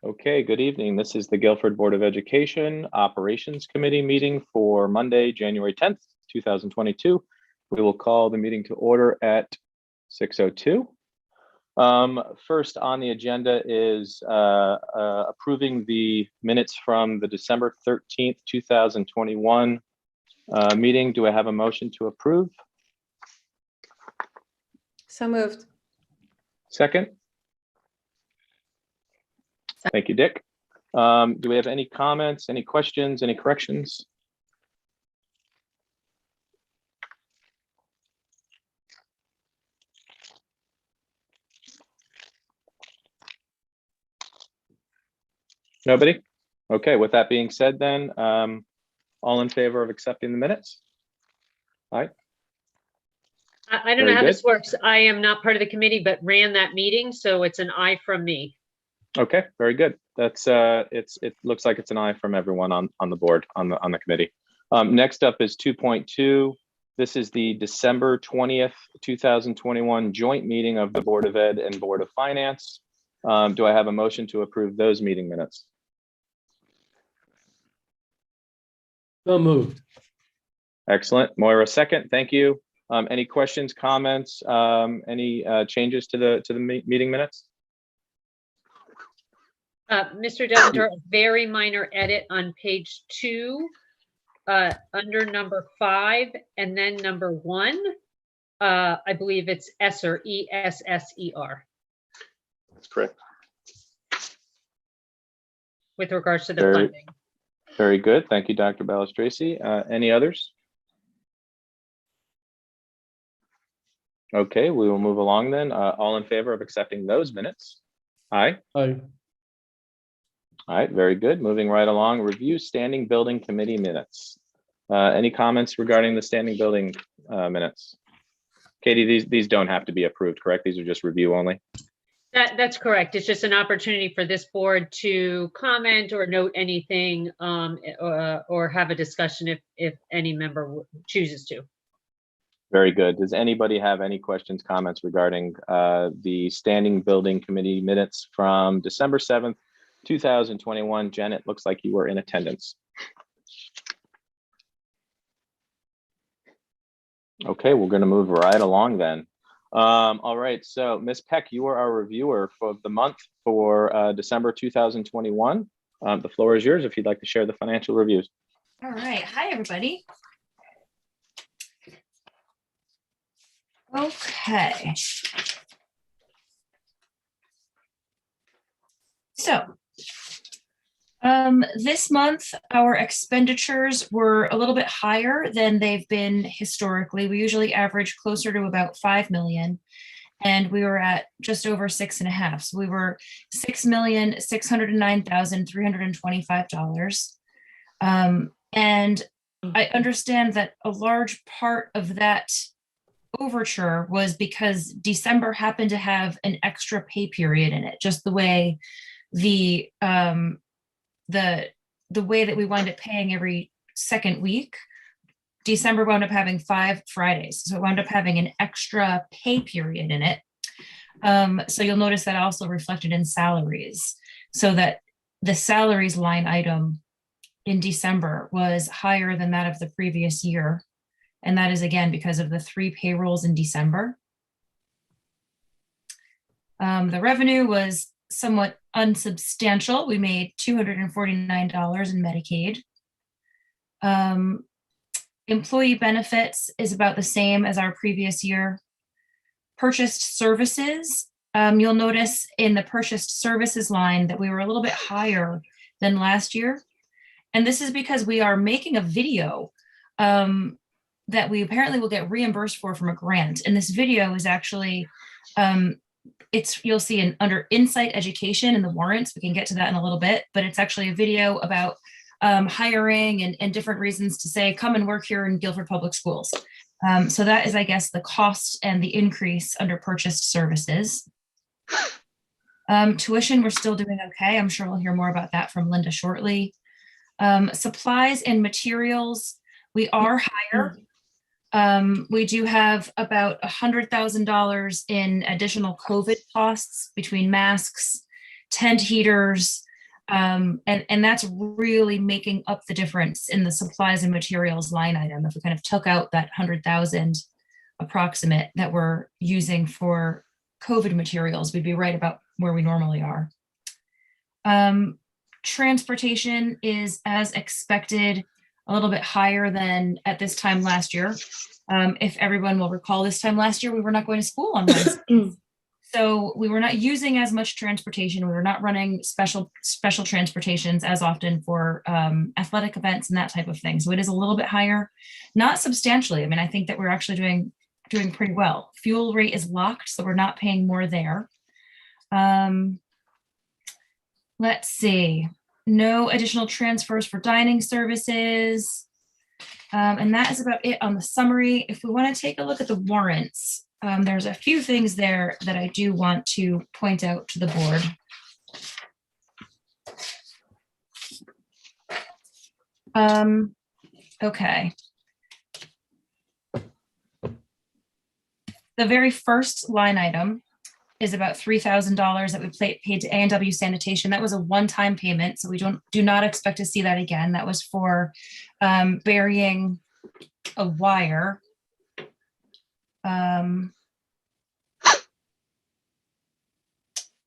Okay, good evening. This is the Guilford Board of Education Operations Committee meeting for Monday, January 10th, 2022. We will call the meeting to order at 6:02. First on the agenda is approving the minutes from the December 13th, 2021 meeting. Do I have a motion to approve? So moved. Second? Thank you, Dick. Do we have any comments, any questions, any corrections? Nobody? Okay, with that being said then, all in favor of accepting the minutes? Aye. I don't know how this works. I am not part of the committee, but ran that meeting, so it's an aye from me. Okay, very good. That's it looks like it's an aye from everyone on the board on the committee. Next up is 2.2. This is the December 20th, 2021 joint meeting of the Board of Ed and Board of Finance. Do I have a motion to approve those meeting minutes? So moved. Excellent. Moira, second. Thank you. Any questions, comments, any changes to the meeting minutes? Mr. Deventor, a very minor edit on page 2, under number 5, and then number 1. I believe it's Esser, E-S-S-E-R. That's correct. With regards to the funding. Very good. Thank you, Dr. Balistraci. Any others? Okay, we will move along then. All in favor of accepting those minutes? Aye. Aye. All right, very good. Moving right along, review standing building committee minutes. Any comments regarding the standing building minutes? Katie, these don't have to be approved, correct? These are just review only? That's correct. It's just an opportunity for this board to comment or note anything or have a discussion if any member chooses to. Very good. Does anybody have any questions, comments regarding the standing building committee minutes from December 7th, 2021? Janet, looks like you were in attendance. Okay, we're going to move right along then. All right, so Ms. Peck, you are our reviewer for the month for December 2021. The floor is yours if you'd like to share the financial reviews. All right, hi everybody. Okay. So this month, our expenditures were a little bit higher than they've been historically. We usually average closer to about 5 million, and we were at just over 6.5. So we were $6,609,325. And I understand that a large part of that overture was because December happened to have an extra pay period in it, just the way the way that we wind up paying every second week. December wound up having 5 Fridays, so it wound up having an extra pay period in it. So you'll notice that also reflected in salaries, so that the salaries line item in December was higher than that of the previous year. And that is again because of the 3 payrolls in December. The revenue was somewhat unsubstantial. We made $249 in Medicaid. Employee benefits is about the same as our previous year. Purchased services, you'll notice in the purchased services line that we were a little bit higher than last year. And this is because we are making a video that we apparently will get reimbursed for from a grant. And this video is actually, you'll see under Insight Education in the warrants. We can get to that in a little bit, but it's actually a video about hiring and different reasons to say, come and work here in Guilford Public Schools. So that is, I guess, the cost and the increase under purchased services. Tuition, we're still doing okay. I'm sure we'll hear more about that from Linda shortly. Supplies and materials, we are higher. We do have about $100,000 in additional COVID costs between masks, tent heaters, And that's really making up the difference in the supplies and materials line item. If we kind of took out that 100,000 approximate that we're using for COVID materials, we'd be right about where we normally are. Transportation is, as expected, a little bit higher than at this time last year. If everyone will recall, this time last year, we were not going to school on Wednesday. So we were not using as much transportation. We were not running special transportations as often for athletic events and that type of thing. So it is a little bit higher, not substantially. I mean, I think that we're actually doing pretty well. Fuel rate is locked, so we're not paying more there. Let's see. No additional transfers for dining services. And that is about it on the summary. If we want to take a look at the warrants, there's a few things there that I do want to point out to the board. Okay. The very first line item is about $3,000 that we paid to A&W Sanitation. That was a one-time payment, so we do not expect to see that again. That was for burying a wire. And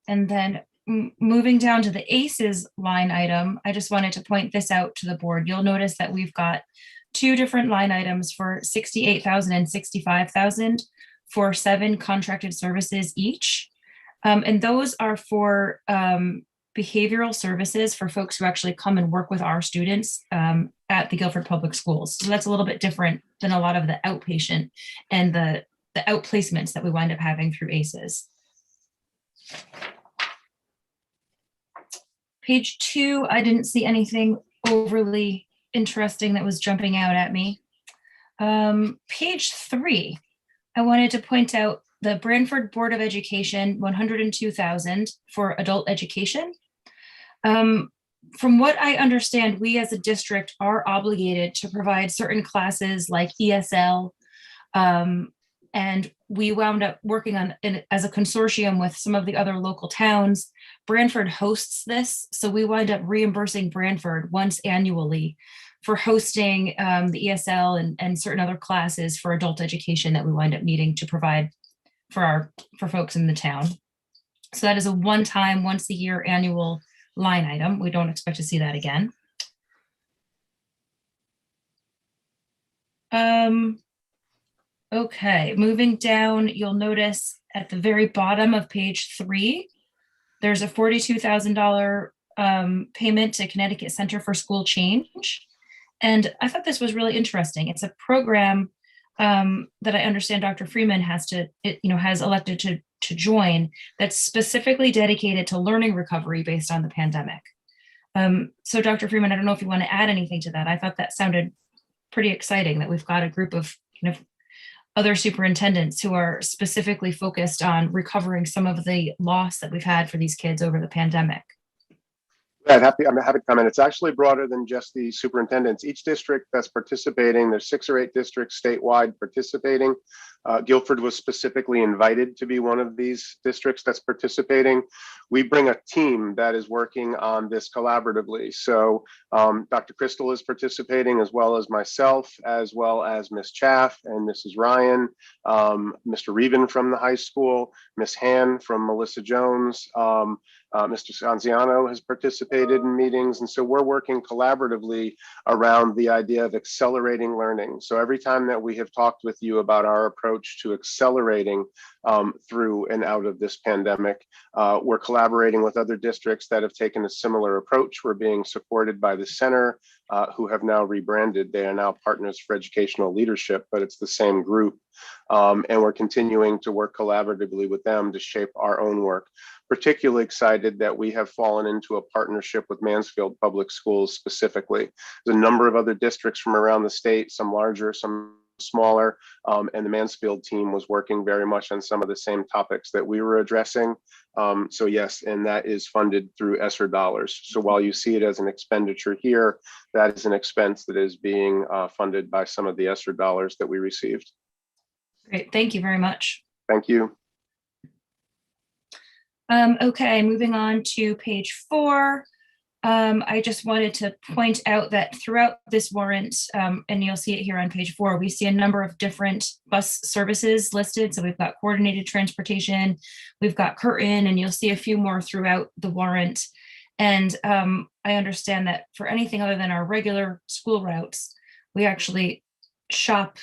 then moving down to the ACES line item, I just wanted to point this out to the board. You'll notice that we've got two different line items for $68,000 and $65,000 for 7 contracted services each. And those are for behavioral services for folks who actually come and work with our students at the Guilford Public Schools. So that's a little bit different than a lot of the outpatient and the outplacements that we wind up having through ACES. Page 2, I didn't see anything overly interesting that was jumping out at me. Page 3, I wanted to point out the Branford Board of Education, $102,000 for adult education. From what I understand, we as a district are obligated to provide certain classes like ESL, and we wound up working on as a consortium with some of the other local towns. Branford hosts this, so we wind up reimbursing Branford once annually for hosting the ESL and certain other classes for adult education that we wind up needing to provide for folks in the town. So that is a one-time, once a year annual line item. We don't expect to see that again. Okay, moving down, you'll notice at the very bottom of page 3, there's a $42,000 payment to Connecticut Center for School Change. And I thought this was really interesting. It's a program that I understand Dr. Freeman has elected to join, that's specifically dedicated to learning recovery based on the pandemic. So Dr. Freeman, I don't know if you want to add anything to that. I thought that sounded pretty exciting, that we've got a group of other superintendents who are specifically focused on recovering some of the loss that we've had for these kids over the pandemic. Yeah, I'm happy to comment. It's actually broader than just the superintendents. Each district that's participating, there's 6 or 8 districts statewide participating. Guilford was specifically invited to be one of these districts that's participating. We bring a team that is working on this collaboratively. So Dr. Crystal is participating, as well as myself, as well as Ms. Chaff and Mrs. Ryan, Mr. Reven from the high school, Ms. Han from Melissa Jones, Mr. Sanziano has participated in meetings. And so we're working collaboratively around the idea of accelerating learning. So every time that we have talked with you about our approach to accelerating through and out of this pandemic, we're collaborating with other districts that have taken a similar approach. We're being supported by the center, who have now rebranded. They are now Partners for Educational Leadership, but it's the same group. And we're continuing to work collaboratively with them to shape our own work. Particularly excited that we have fallen into a partnership with Mansfield Public Schools specifically. There's a number of other districts from around the state, some larger, some smaller, and the Mansfield team was working very much on some of the same topics that we were addressing. So yes, and that is funded through ESSER dollars. So while you see it as an expenditure here, that is an expense that is being funded by some of the ESSER dollars that we received. Great, thank you very much. Thank you. Okay, moving on to page 4. I just wanted to point out that throughout this warrant, and you'll see it here on page 4, we see a number of different bus services listed. So we've got coordinated transportation, we've got curtain, and you'll see a few more throughout the warrant. And I understand that for anything other than our regular school routes, we actually shop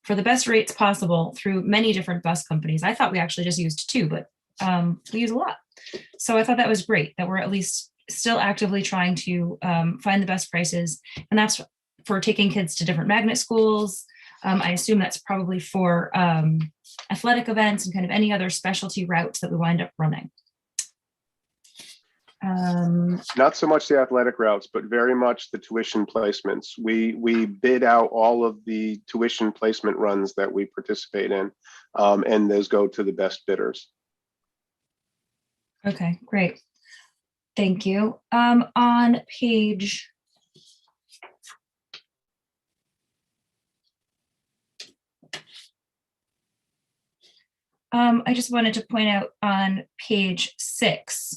for the best rates possible through many different bus companies. I thought we actually just used 2, but we use a lot. So I thought that was great that we're at least still actively trying to find the best prices. And that's for taking kids to different magnet schools. I assume that's probably for athletic events and kind of any other specialty routes that we wind up running. Not so much the athletic routes, but very much the tuition placements. We bid out all of the tuition placement runs that we participate in, and those go to the best bidders. Okay, great. Thank you. On page I just wanted to point out on page 6,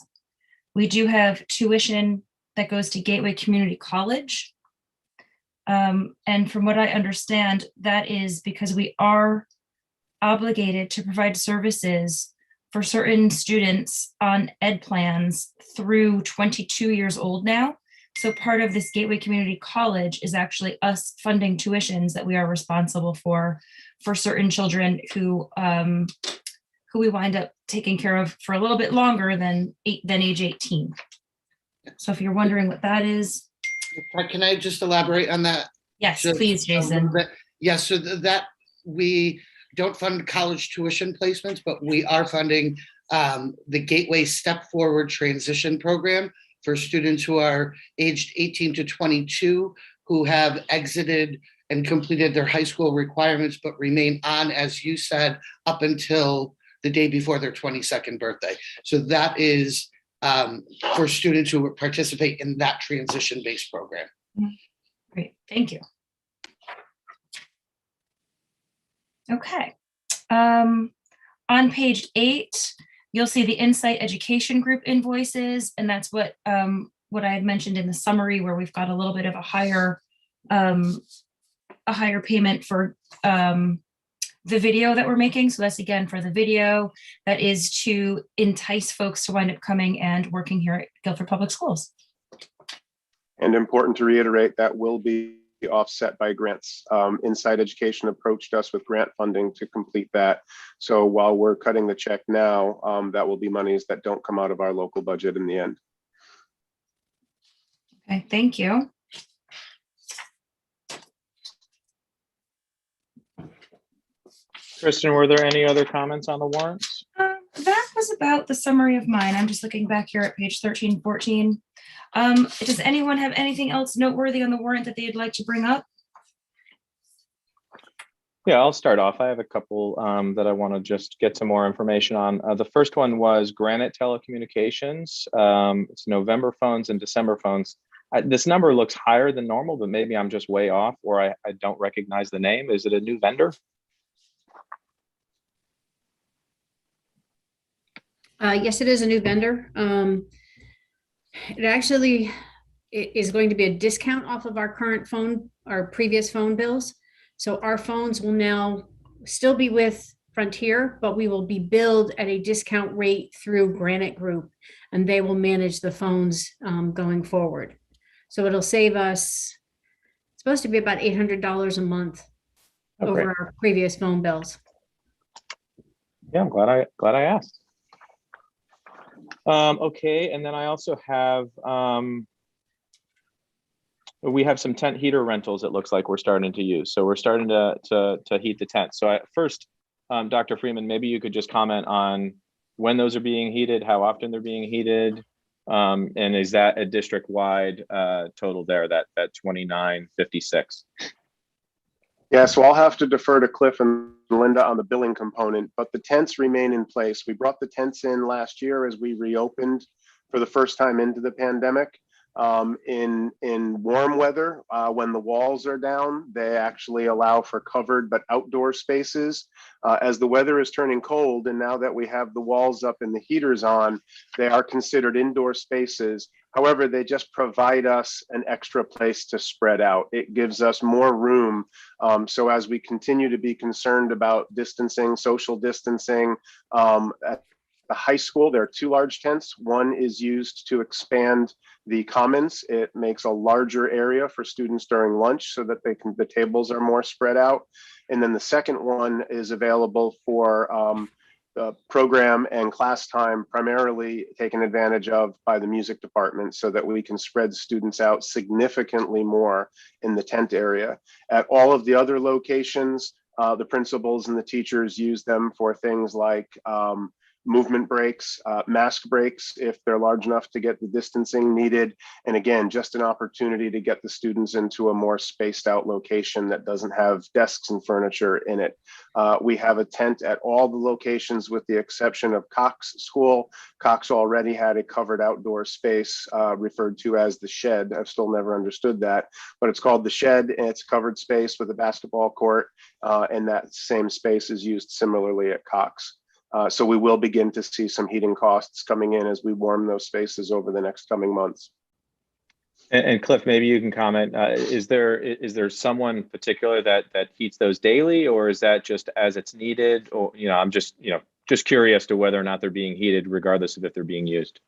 we do have tuition that goes to Gateway Community College. And from what I understand, that is because we are obligated to provide services for certain students on ed plans through 22 years old now. So part of this Gateway Community College is actually us funding tuitions that we are responsible for certain children who we wind up taking care of for a little bit longer than age 18. So if you're wondering what that is. Can I just elaborate on that? Yes, Just please, Jason. Yes, so that we don't fund college tuition placements, but we are funding the Gateway Step Forward Transition Program for students who are aged 18 to 22 who have exited and completed their high school requirements, but remain on, as you said, up until the day before their 22nd birthday. So that is for students who participate in that transition-based program. Great, thank you. Okay. On page 8, you'll see the Insight Education Group invoices, and that's what I had mentioned in the summary, where we've got a little bit of a higher payment for the video that we're making. So that's again for the video that is to entice folks to wind up coming and working here at Guilford Public Schools. And important to reiterate, that will be offset by grants. Insight Education approached us with grant funding to complete that. So while we're cutting the check now, that will be monies that don't come out of our local budget in the end. Okay, thank you. Kristen, were there any other comments on the warrants? That was about the summary of mine. I'm just looking back here at page 13, 14. Does anyone have anything else noteworthy on the warrant that they'd like to bring up? Yeah, I'll start off. I have a couple that I want to just get some more information on. The first one was Granite Telecommunications. It's November phones and December phones. This number looks higher than normal, but maybe I'm just way off, or I don't recognize the name. Is it a new vendor? Yes, it is a new vendor. It actually is going to be a discount off of our current phone, our previous phone bills. So our phones will now still be with Frontier, but we will be billed at a discount rate through Granite Group, and they will manage the phones going forward. So it'll save us, it's supposed to be about $800 a month over our previous phone bills. Yeah, I'm glad I asked. Okay, and then I also have we have some tent heater rentals. It looks like we're starting to use. So we're starting to heat the tent. So first, Dr. Freeman, maybe you could just comment on when those are being heated, how often they're being heated, and is that a district-wide total there, that 2956? Yeah, so I'll have to defer to Cliff and Linda on the billing component, but the tents remain in place. We brought the tents in last year as we reopened for the first time into the pandemic. In warm weather, when the walls are down, they actually allow for covered but outdoor spaces. As the weather is turning cold, and now that we have the walls up and the heaters on, they are considered indoor spaces. However, they just provide us an extra place to spread out. It gives us more room. So as we continue to be concerned about distancing, social distancing, at the high school, there are 2 large tents. One is used to expand the commons. It makes a larger area for students during lunch so that the tables are more spread out. And then the second one is available for program and class time, primarily taken advantage of by the music department so that we can spread students out significantly more in the tent area. At all of the other locations, the principals and the teachers use them for things like movement breaks, mask breaks, if they're large enough to get the distancing needed. And again, just an opportunity to get the students into a more spaced out location that doesn't have desks and furniture in it. We have a tent at all the locations with the exception of Cox School. Cox already had a covered outdoor space referred to as the shed. I've still never understood that, but it's called the shed, and it's covered space with a basketball court, and that same space is used similarly at Cox. So we will begin to see some heating costs coming in as we warm those spaces over the next coming months. And Cliff, maybe you can comment. Is there someone particular that heats those daily, or is that just as it's needed? Or I'm just curious to whether or not they're being heated, regardless of if they're being used.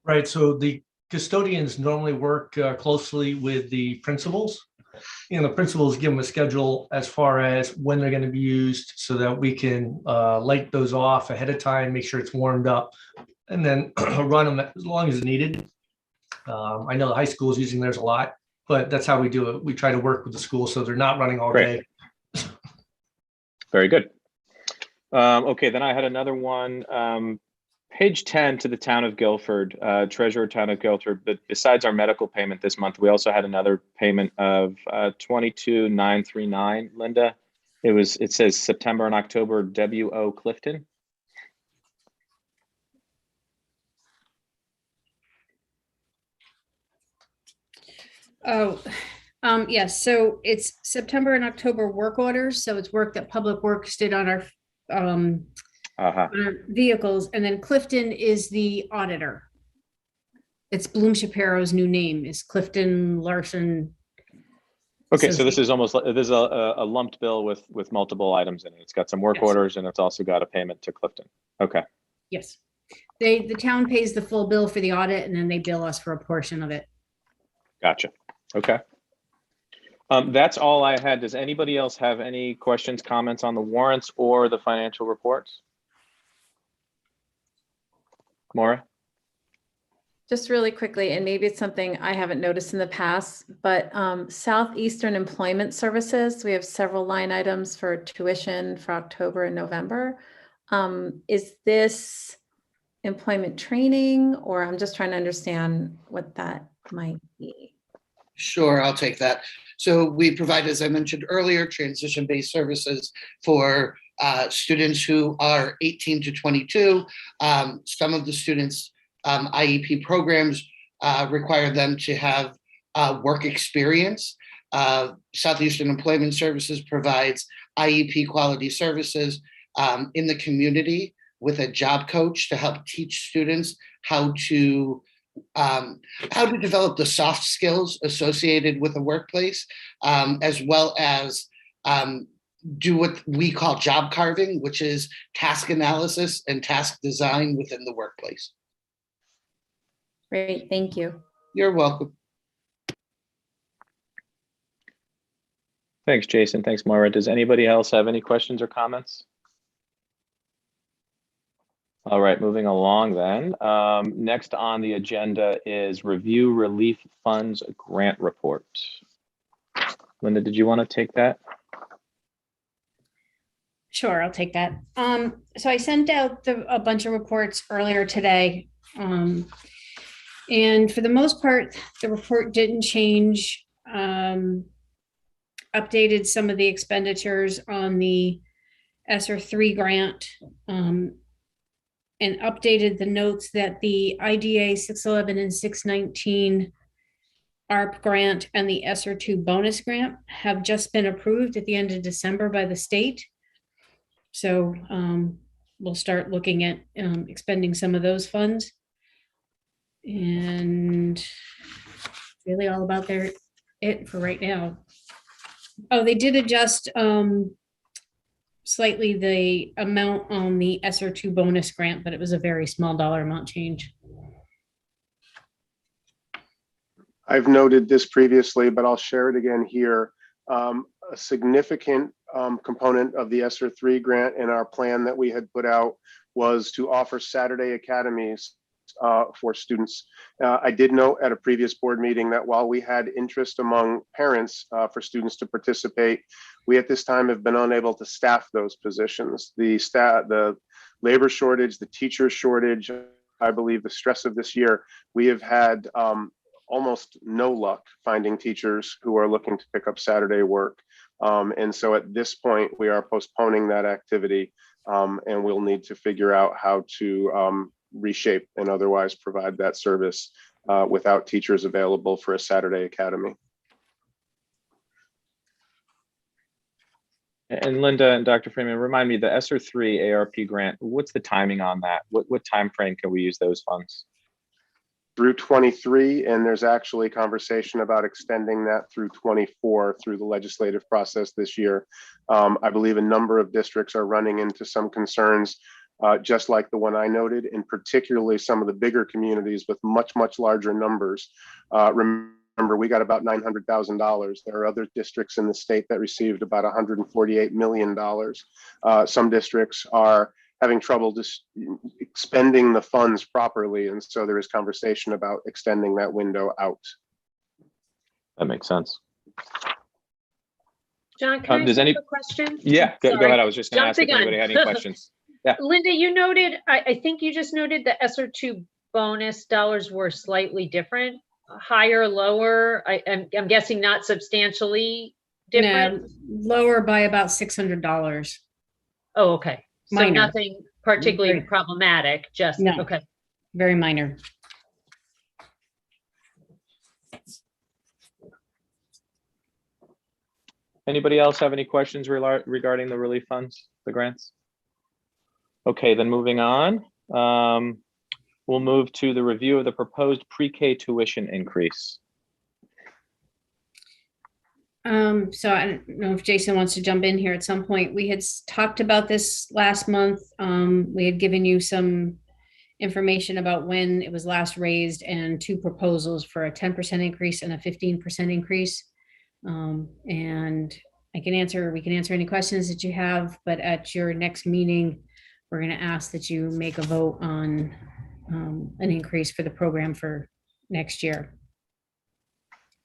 Right. So the custodians normally work closely with the principals. The principals give them a schedule as far as when they're going to be used so that we can light those off ahead of time, make sure it's warmed up, and then run them as long as needed. I know the high school is using theirs a lot, but that's how we do it. We try to work with the school so they're not running all day. Very good. Okay, then I had another one. Page 10 to the town of Guilford, treasurer town of Guilford. But besides our medical payment this month, we also had another payment of $22,939. Linda, it says September and October W.O. Clifton. Oh, yes. So it's September and October work orders. So it's work that Public Works did on our on our vehicles. And then Clifton is the auditor. It's Bloom Shapiro's new name is Clifton Larson. Okay, so this is almost like there's a lumped bill with multiple items in it. It's got some work orders and it's also got a payment to Clifton. Okay. Yes. The town pays the full bill for the audit and then they bill us for a portion of it. Gotcha. Okay. That's all I had. Does anybody else have any questions, comments on the warrants or the financial reports? Maura? Just really quickly, and maybe it's something I haven't noticed in the past, but Southeastern Employment Services, we have several line items for tuition for October and November. Is this employment training, or I'm just trying to understand what that might be? Sure, I'll take that. So we provide, as I mentioned earlier, transition-based services for students who are 18 to 22. Some of the students' IEP programs require them to have work experience. Southeastern Employment Services provides IEP quality services in the community with a job coach to help teach students how to develop the soft skills associated with a workplace, as well as do what we call job carving, which is task analysis and task design within the workplace. Great, thank you. You're welcome. Thanks, Jason. Thanks, Maura. Does anybody else have any questions or comments? All right, moving along then. Next on the agenda is Review Relief Funds Grant Report. Linda, did you want to take that? Sure, I'll take that. So I sent out a bunch of reports earlier today. And for the most part, the report didn't change. Updated some of the expenditures on the ESSER 3 grant. And updated the notes that the IDA 611 and 619 ARP grant and the ESSER 2 bonus grant have just been approved at the end of December by the state. So we'll start looking at expending some of those funds. And really all about it for right now. Oh, they did adjust slightly the amount on the ESSER 2 bonus grant, but it was a very small dollar amount change. I've noted this previously, but I'll share it again here. A significant component of the ESSER 3 grant in our plan that we had put out was to offer Saturday academies for students. I did note at a previous board meeting that while we had interest among parents for students to participate, we at this time have been unable to staff those positions. The labor shortage, the teacher shortage, I believe the stress of this year, we have had almost no luck finding teachers who are looking to pick up Saturday work. And so at this point, we are postponing that activity, and we'll need to figure out how to reshape and otherwise provide that service without teachers available for a Saturday academy. And Linda and Dr. Freeman, remind me, the ESSER 3 ARP grant, what's the timing on that? What time frame can we use those funds? Through 23, and there's actually conversation about extending that through 24 through the legislative process this year. I believe a number of districts are running into some concerns, just like the one I noted, and particularly some of the bigger communities with much, much larger numbers. Remember, we got about $900,000. There are other districts in the state that received about $148 million. Some districts are having trouble just expending the funds properly. And so there is conversation about extending that window out. That makes sense. John, can I does ask any- a question? Yeah, go Sorry. ahead. I was just going to ask Jump if the gun. anybody had any questions. Yeah. Linda, you noted, I think you just noted the ESSER 2 bonus dollars were slightly different, higher, lower. I'm guessing not substantially different. No, lower by about $600. Oh, okay. So Minor. nothing particularly Very- problematic, just, No. okay. Very minor. Anybody else have any questions regarding the relief funds, the grants? Okay, then moving on. We'll move to the review of the proposed pre-K tuition increase. So I don't know if Jason wants to jump in here at some point. We had talked about this last month. We had given you some information about when it was last raised and two proposals for a 10% increase and a 15% increase. And we can answer any questions that you have, but at your next meeting, we're going to ask that you make a vote on an increase for the program for next year.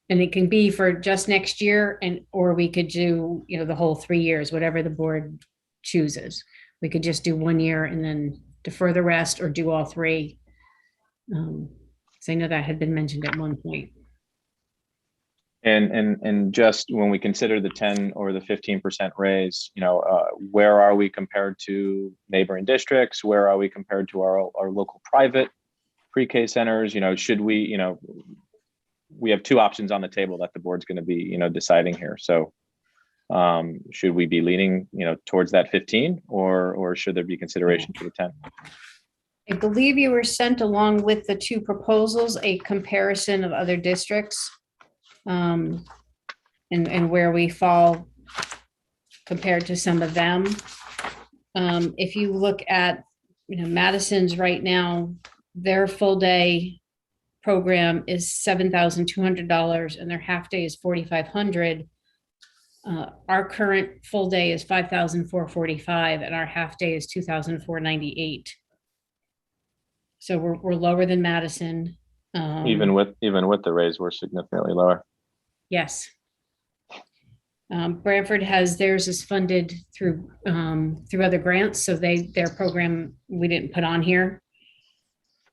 And it can be for just next year, or we could do, the whole 3 years, whatever the board chooses. We could just do 1 year and then defer the rest, or do all three. So I know that had been mentioned at one point. And just when we consider the 10 or the 15% raise, where are we compared to neighboring districts? Where are we compared to our local private pre-K centers? Should we, we have two options on the table that the board's going to be, deciding here. So should we be leaning, towards that 15, or should there be consideration for the 10? I believe you were sent along with the two proposals, a comparison of other districts, and where we fall compared to some of them. If you look at, Madison's right now, their full day program is $7,200 and their half day is $4,500. Our current full day is $5,445 and our half day is $2,498. So we're lower than Madison. Even with the raise, we're significantly lower. Yes. Branford has theirs is funded through other grants, so their program we didn't put on here.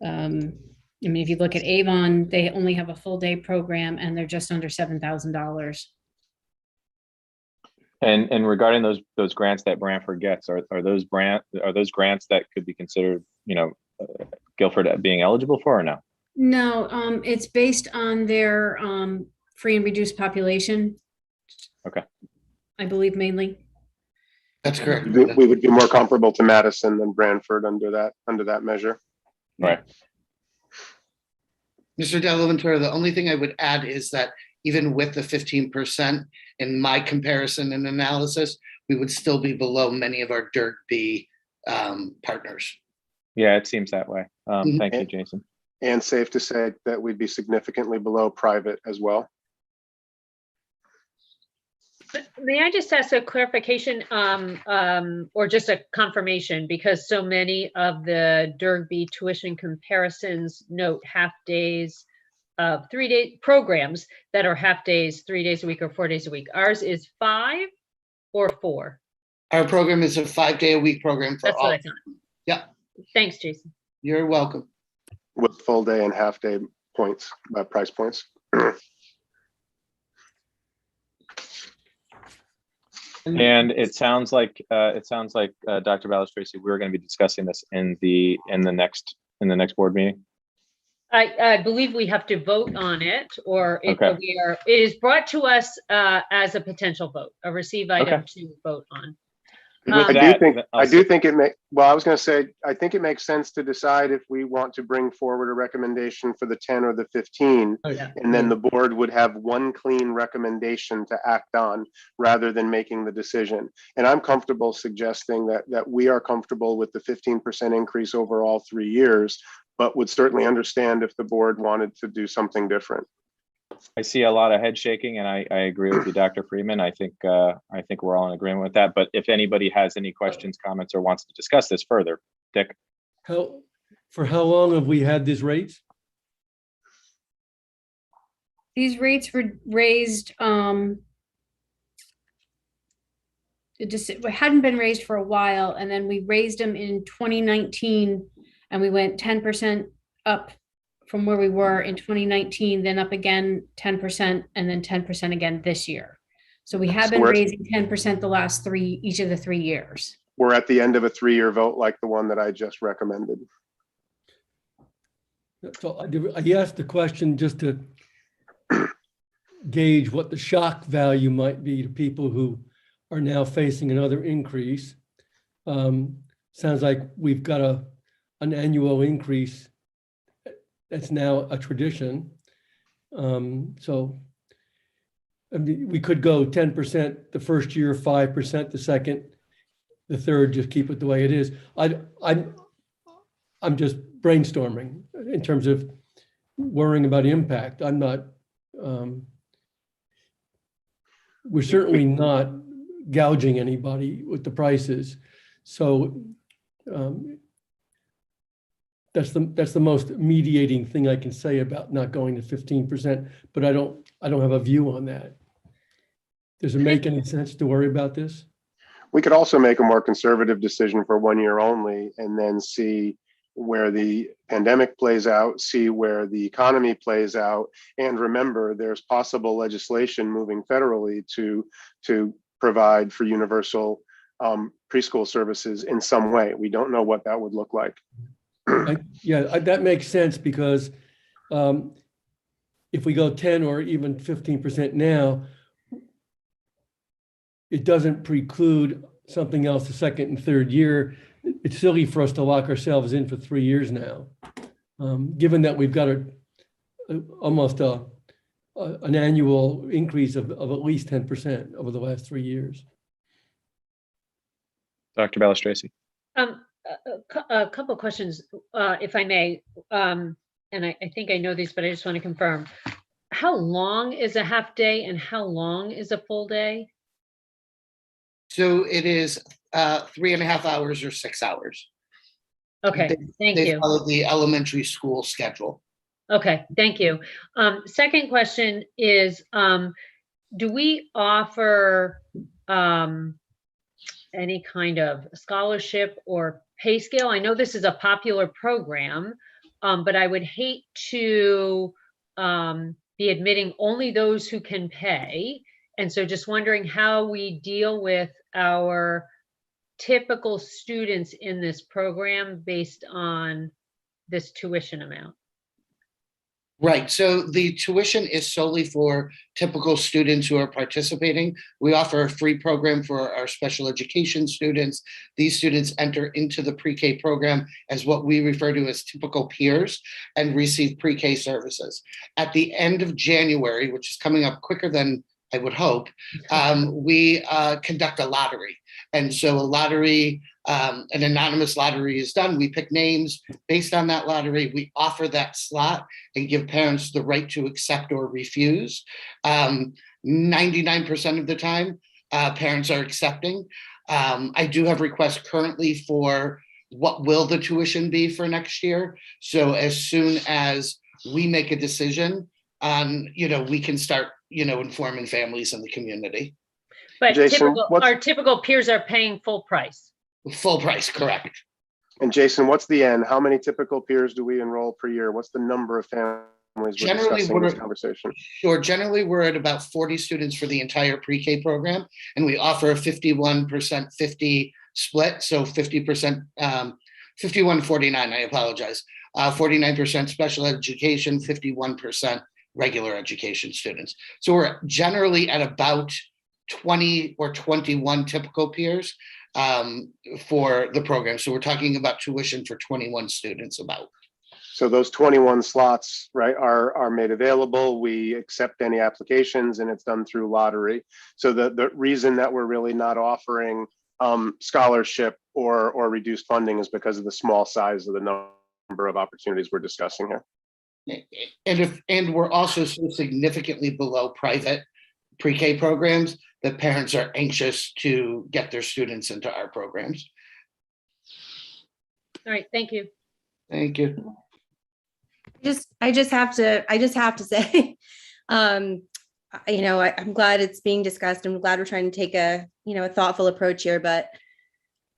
If you look at Avon, they only have a full day program and they're just under $7,000. And regarding those grants that Branford gets, are those grants that could be considered, Guilford being eligible for, or no? No, it's based on their free and reduced population. Okay. I believe mainly. That's correct. We would be more comparable to Madison than Branford under that measure. Right. Mr. Delaventura, the only thing I would add is that even with the 15% in my comparison and analysis, we would still be below many of our Dirt B partners. Yeah, it seems that way. Thank you, Jason. And safe to say that we'd be significantly below private as well. May I just ask a clarification or just a confirmation, because so many of the Derby tuition comparisons note half days, 3-day programs that are half days, 3 days a week or 4 days a week. Ours is 5 or 4. Our program is a 5-day-a-week program for That's all. what I thought. Yeah. Thanks, Jason. You're welcome. With full day and half day points, price points. And it sounds like Dr. Balistraci, we're going to be discussing this in the next board meeting. I believe we have to vote on it, or it is brought to us as a potential vote, a receive item to vote on. I do think it may, well, I was going to say, I think it makes sense to decide if we want to bring forward a recommendation for the 10 or the 15, and then the board would have one clean recommendation to act on rather than making the decision. And I'm comfortable suggesting that we are comfortable with the 15% increase over all 3 years, but would certainly understand if the board wanted to do something different. I see a lot of head shaking, and I agree with you, Dr. Freeman. I think we're all in agreement with that. But if anybody has any questions, comments, or wants to discuss this further, Dick. For how long have we had these rates? These rates were raised, it hadn't been raised for a while, and then we raised them in 2019, and we went 10% up from where we were in 2019, then up again 10%, and then 10% again this year. So we have been raising 10% each of the 3 years. We're at the end of a 3-year vote like the one that I just recommended. So I asked the question just to gauge what the shock value might be to people who are now facing another increase. Sounds like we've got an annual increase that's now a tradition. So I mean, we could go 10% the first year, 5% the second, the third, just keep it the way it is. I'm just brainstorming in terms of worrying about impact. I'm not, we're certainly not gouging anybody with the prices. So that's the most mediating thing I can say about not going to 15%, but I don't have a view on that. Does it make any sense to worry about this? We could also make a more conservative decision for 1 year only, and then see where the pandemic plays out, see where the economy plays out, and remember there's possible legislation moving federally to provide for universal preschool services in some way. We don't know what that would look like. That makes sense, because if we go 10 or even 15% now, it doesn't preclude something else the second and third year. It's silly for us to lock ourselves in for 3 years now, given that we've got almost an annual increase of at least 10% over the last 3 years. Dr. Balistraci. A couple of questions, if I may, and I think I know these, but I just want to confirm. How long is a half day and how long is a full day? So it is 3.5 hours or 6 hours. Okay, thank you. They follow the elementary school schedule. Okay, thank you. Second question is, do we offer any kind of scholarship or pay scale? I know this is a popular program, but I would hate to be admitting only those who can pay. And so just wondering how we deal with our typical students in this program based on this tuition amount. Right, so the tuition is solely for typical students who are participating. We offer a free program for our special education students. These students enter into the pre-K program as what we refer to as typical peers and receive pre-K services. At the end of January, which is coming up quicker than I would hope, we conduct a lottery. And so a lottery, an anonymous lottery is done. We pick names based on that lottery. We offer that slot and give parents the right to accept or refuse. 99% of the time, parents are accepting. I do have requests currently for what will the tuition be for next year. So as soon as we make a decision on, we can start, informing families in the community. But Jason, our typical peers are paying full price. Full price, correct. And Jason, what's the end? How many typical peers do we enroll per year? What's the number of families we're discussing in this conversation? Sure. Generally, we're at about 40 students for the entire pre-K program, and we offer a 51% 50 split. So 50%, 51-49, I apologize. 49% special education, 51% regular education students. So we're generally at about 20 or 21 typical peers for the program. So we're talking about tuition for 21 students about. So those 21 slots, right, are made available. We accept any applications and it's done through lottery. So the reason that we're really not offering scholarship or reduced funding is because of the small size of the number of opportunities we're discussing here. And we're also so significantly below private pre-K programs that parents are anxious to get their students into our programs. All right, thank you. Thank you. I just have to say, I'm glad it's being discussed. I'm glad we're trying to take a thoughtful approach here, but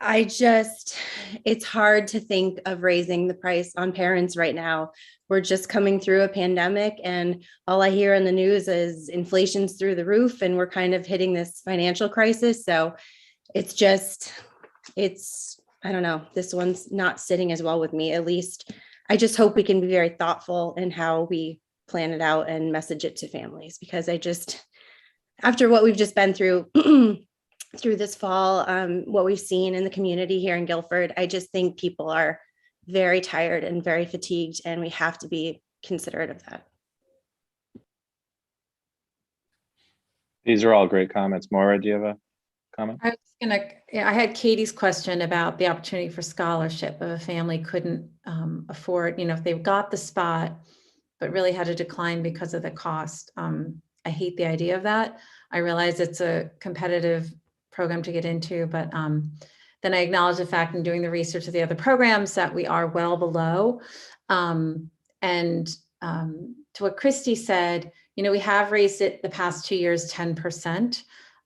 it's hard to think of raising the price on parents right now. We're just coming through a pandemic and all I hear in the news is inflation's through the roof and we're kind of hitting this financial crisis. So I don't know, this one's not sitting as well with me. At least I just hope we can be very thoughtful in how we plan it out and message it to families, because after what we've just been through through this fall, what we've seen in the community here in Guilford, I just think people are very tired and very fatigued, and we have to be considerate of that. These are all great comments. Maura, do you have a comment? I had Katie's question about the opportunity for scholarship if a family couldn't afford, if they've got the spot, but really had to decline because of the cost. I hate the idea of that. I realize it's a competitive program to get into, but then I acknowledge the fact in doing the research of the other programs that we are well below. And to what Christy said, we have raised it the past 2 years, 10%.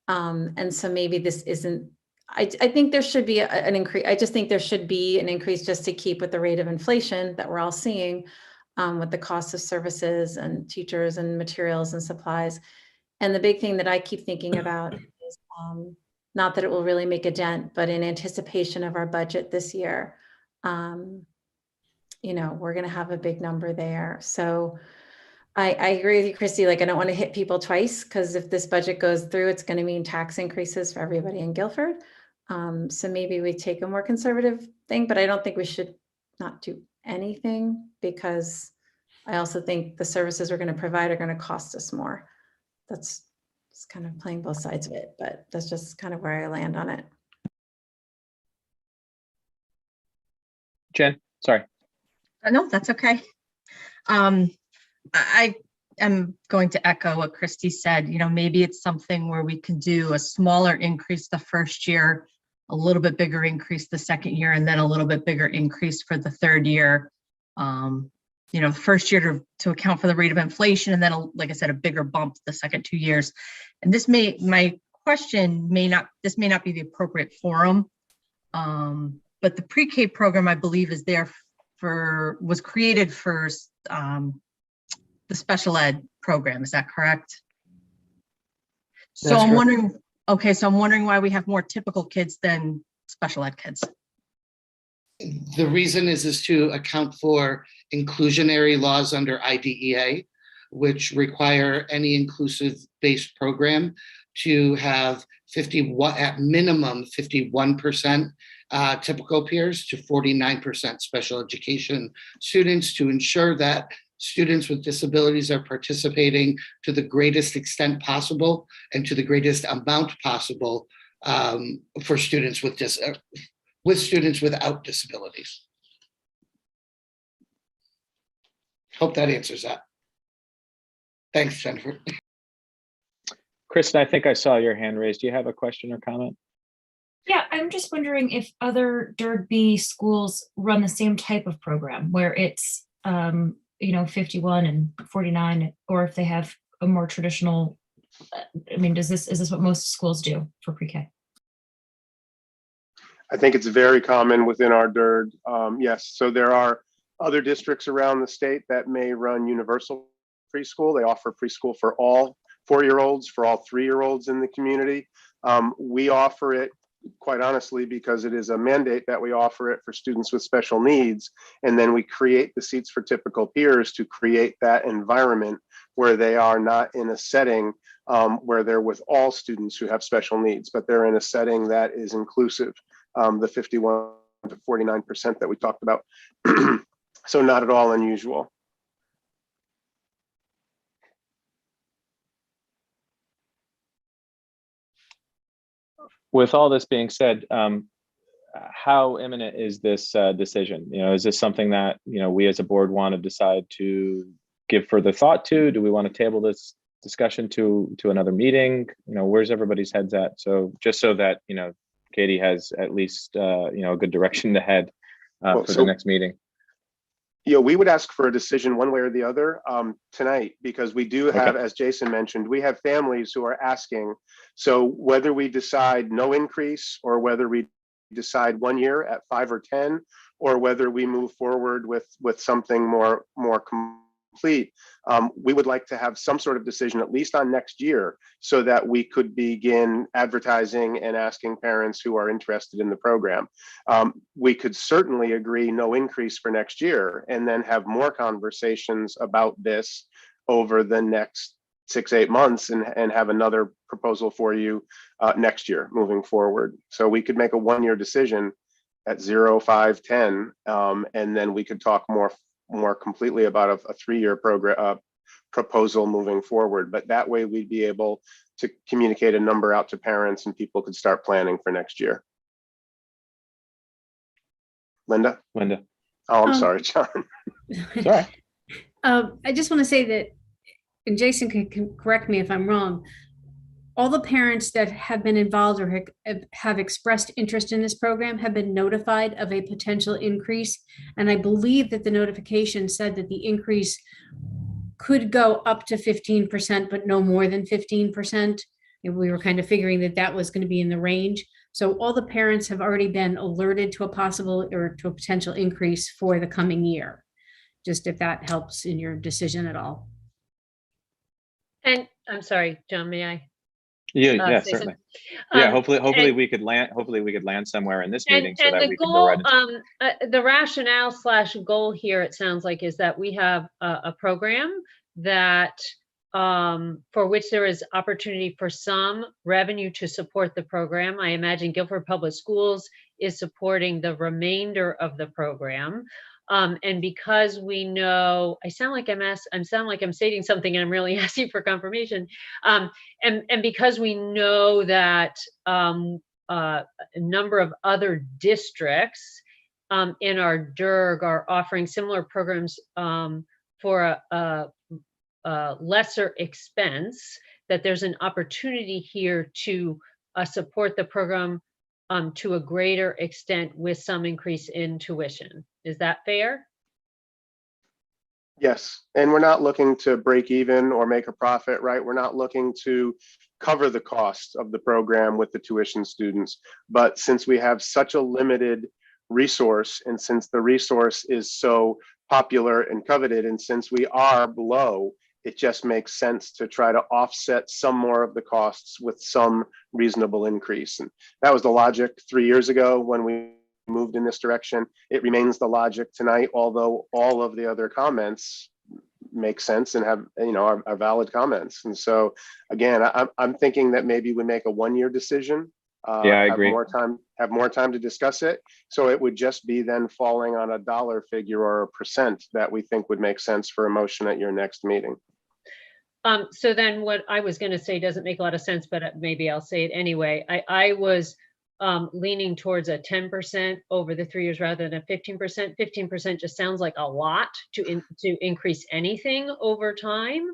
And so maybe this isn't, I think there should be an increase. I just think there should be an increase just to keep with the rate of inflation that we're all seeing with the cost of services and teachers and materials and supplies. And the big thing that I keep thinking about is not that it will really make a dent, but in anticipation of our budget this year, we're going to have a big number there. So I agree with you, Christy. I don't want to hit people twice, because if this budget goes through, it's going to mean tax increases for everybody in Guilford. So maybe we take a more conservative thing, but I don't think we should not do anything, because I also think the services we're going to provide are going to cost us more. That's kind of playing both sides of it, but that's just kind of where I land on it. Jen, sorry. No, that's okay. I am going to echo what Christy said. Maybe it's something where we can do a smaller increase the first year, a little bit bigger increase the second year, and then a little bit bigger increase for the third year. The first year to account for the rate of inflation, and then, like I said, a bigger bump the second 2 years. And my question may not be the appropriate forum, but the pre-K program, I believe, was created for the special ed program. Is that correct? So I'm wondering, okay, so I'm wondering why we have more typical kids than special ed kids. The reason is to account for inclusionary laws under IDEA, which require any inclusive-based program to have 51, at minimum 51% typical peers to 49% special education students, to ensure that students with disabilities are participating to the greatest extent possible and to the greatest amount possible for students with students without disabilities. Hope that answers that. Thanks, Jennifer. Kristen, I think I saw your hand raised. Do you have a question or comment? Yeah, I'm just wondering if other DERG-B schools run the same type of program where it's, 51 and 49, or if they have a more traditional, is this what most schools do for pre-K? I think it's very common within our DERG. Yes, so there are other districts around the state that may run universal preschool. They offer preschool for all 4-year-olds, for all 3-year-olds in the community. We offer it, quite honestly, because it is a mandate that we offer it for students with special needs. And then we create the seats for typical peers to create that environment where they are not in a setting where they're with all students who have special needs, but they're in a setting that is inclusive, the 51 to 49% that we talked about. So not at all unusual. With all this being said, how imminent is this decision? Is this something that we as a board want to decide to give further thought to? Do we want to table this discussion to another meeting? Where's everybody's heads at? So just so that Katie has at least a good direction to head for the next meeting. We would ask for a decision one way or the other tonight, because we do have, as Jason mentioned, we have families who are asking. So whether we decide no increase, or whether we decide 1 year at 5 or 10, or whether we move forward with something more complete, we would like to have some sort of decision at least on next year, so that we could begin advertising and asking parents who are interested in the program. We could certainly agree no increase for next year, and then have more conversations about this over the next 6-8 months, and have another proposal for you next year moving forward. So we could make a 1-year decision at 0, 5, 10, and then we could talk more completely about a 3-year program proposal moving forward. But that way we'd be able to communicate a number out to parents, and people could start planning for next year. Linda? Oh, I'm sorry, John. Sorry. I just want to say that, and Jason can correct me if I'm wrong, all the parents that have been involved or have expressed interest in this program have been notified of a potential increase. And I believe that the notification said that the increase could go up to 15%, but no more than 15%. And we were kind of figuring that that was going to be in the range. So all the parents have already been alerted to a possible or to a potential increase for the coming year. Just if that helps in your decision at all. And I'm sorry, John, may I? Yeah, certainly. Hopefully we could land somewhere in this meeting, so that we can go right into the rationale / goal here, it sounds like, is that we have a program that for which there is opportunity for some revenue to support the program. I imagine Guilford Public Schools is supporting the remainder of the program. And because we know, I sound like I'm stating something and I'm really asking for confirmation. And because we know that a number of other districts in our DERG are offering similar programs for a lesser expense, that there's an opportunity here to support the program to a greater extent with some increase in tuition. Is that fair? Yes, and we're not looking to break even or make a profit, right? We're not looking to cover the cost of the program with the tuition students. But since we have such a limited resource, and since the resource is so popular and coveted, and since we are below, it just makes sense to try to offset some more of the costs with some reasonable increase. And that was the logic 3 years ago when we moved in this direction. It remains the logic tonight, although all of the other comments make sense and have, are valid comments. And so again, I'm thinking that maybe we make a 1-year decision. Yeah, I agree. Have more time to discuss it. So it would just be then falling on a dollar figure or a percent that we think would make sense for a motion at your next meeting. So then what I was going to say doesn't make a lot of sense, but maybe I'll say it anyway. I was leaning towards a 10% over the 3 years rather than a 15%. 15% just sounds like a lot to increase anything over time.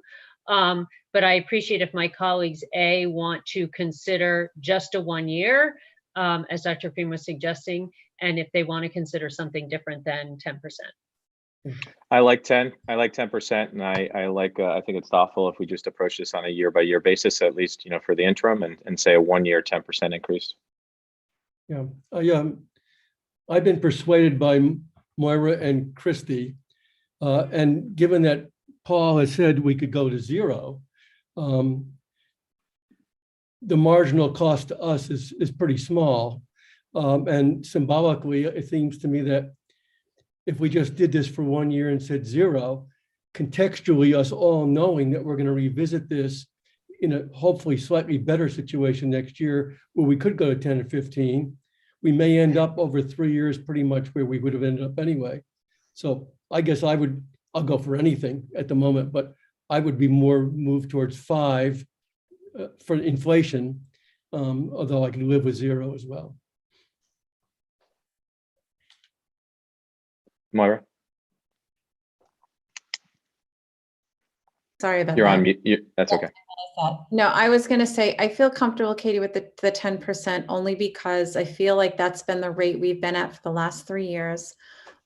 But I appreciate if my colleagues, want to consider just a 1 year, as Dr. Green was suggesting, and if they want to consider something different than 10%. I like 10. I like 10%, and I like. I think it's thoughtful if we just approach this on a year-by-year basis, at least for the interim, and say a 1 year 10% increase. Yeah, I've been persuaded by Moira and Christy, and given that Paul has said we could go to 0, the marginal cost to us is pretty small, and symbolically, it seems to me that if we just did this for 1 year and said 0, contextually, us all knowing that we're going to revisit this in a hopefully slightly better situation next year, where we could go to 10 or 15, we may end up over 3 years pretty much where we would have ended up anyway. So I guess I'll go for anything at the moment, but I would be more moved towards 5 for inflation, although I can live with 0 as well. Moira, Sorry about you're that. on mute. That's okay. No, I was going to say, I feel comfortable, Katie, with the 10% only because I feel like that's been the rate we've been at for the last 3 years.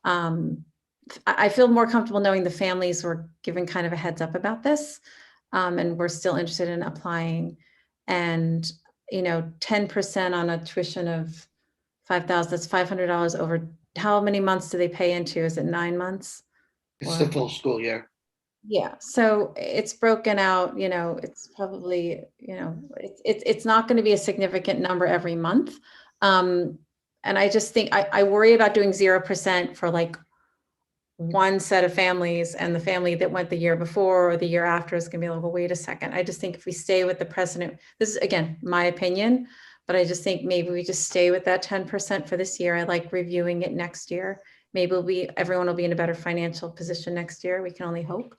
I feel more comfortable knowing the families were given kind of a heads up about this, and we're still interested in applying. And 10% on a tuition of $5,000, that's $500 over. How many months do they pay into? Is it 9 months? It's the full school year. Yeah, so it's broken out, it's probably, it's not going to be a significant number every month. And I just think I worry about doing 0% for like one set of families, and the family that went the year before or the year after is going to be like, well, wait a second. I just think if we stay with the precedent, this is again, my opinion, but I just think maybe we just stay with that 10% for this year. I like reviewing it next year. Maybe everyone will be in a better financial position next year. We can only hope.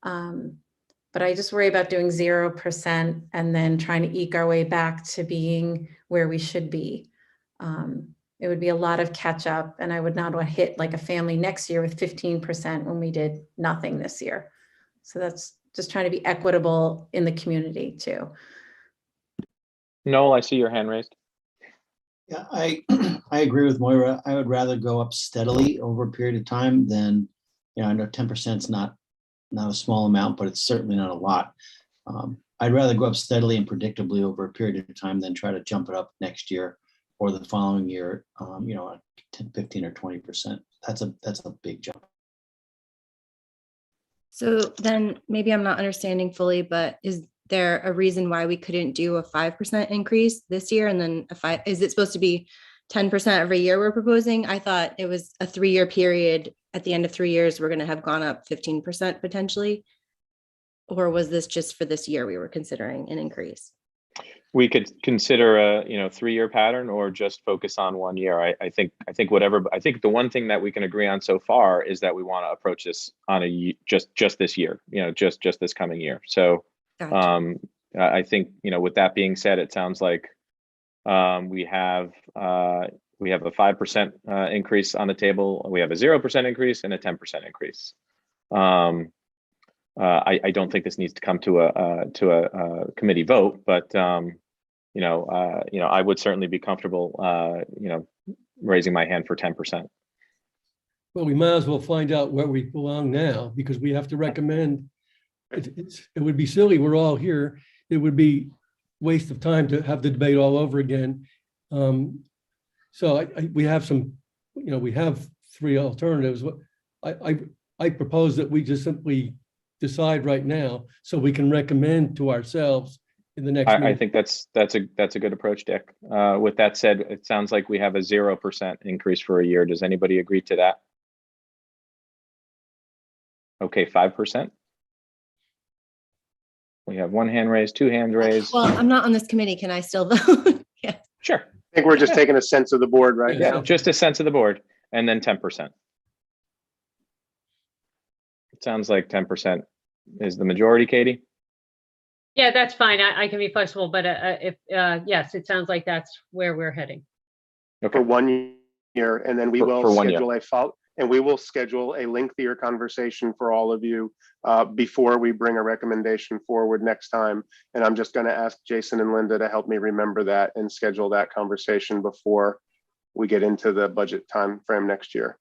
But I just worry about doing 0% and then trying to eke our way back to being where we should be. It would be a lot of catch up, and I would not want to hit like a family next year with 15% when we did nothing this year. So that's just trying to be equitable in the community too. Noel, I see your hand raised. Yeah, I agree with Moira. I would rather go up steadily over a period of time than, I know 10% is not a small amount, but it's certainly not a lot. I'd rather go up steadily and predictably over a period of time than try to jump it up next year or the following year, 10, 15 or 20%. That's a big jump. So then maybe I'm not understanding fully, but is there a reason why we couldn't do a 5% increase this year and then is it supposed to be 10% every year we're proposing? I thought it was a 3-year period. At the end of 3 years, we're going to have gone up 15% potentially. Or was this just for this year we were considering an increase? We could consider a 3-year pattern or just focus on 1 year. I think the one thing that we can agree on so far is that we want to approach this on just this year, just this coming year. So gotcha. I think with that being said, it sounds like we have a 5% increase on the table. We have a 0% increase and a 10% increase. I don't think this needs to come to a committee vote, but I would certainly be comfortable, raising my hand for 10%. Well, we might as well find out where we belong now, because we have to recommend. It would be silly. We're all here. It would be waste of time to have the debate all over again. So we have some, we have 3 alternatives. I propose that we just simply decide right now so we can recommend to ourselves in the next I meeting. think that's a good approach, Dick. With that said, it sounds like we have a 0% increase for a year. Does anybody agree to that? Okay, 5%. We have one hand raised, two hands raised. Well, I'm not on this committee. Can I still vote? Yeah. Sure. I think we're just taking a sense of the board right Yeah, now. just a sense of the board, and then 10%. It sounds like 10% is the majority, Katie. Yeah, that's fine. I can be flexible, but yes, it sounds like that's where we're heading. Okay. For 1 year, and then we will For 1 year. schedule a lengthier conversation for all of you before we bring a recommendation forward next time. And I'm just going to ask Jason and Linda to help me remember that and schedule that conversation before we get into the budget time frame next year.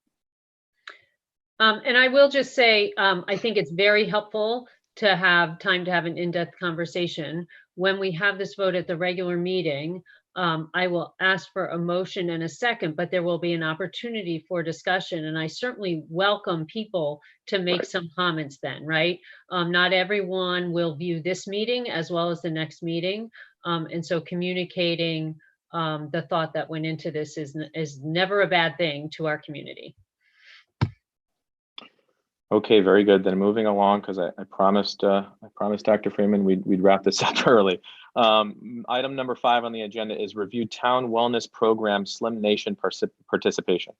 And I will just say, I think it's very helpful to have time to have an in-depth conversation. When we have this vote at the regular meeting, I will ask for a motion and a second, but there will be an opportunity for discussion. And I certainly welcome people to make some comments then, right? Not everyone will view this meeting as well as the next meeting. And so communicating the thought that went into this is never a bad thing to our community. Okay, very good. Then moving along, because I promised Dr. Freeman we'd wrap this up early. Item number 5 on the agenda is review town wellness program Slim Nation participation.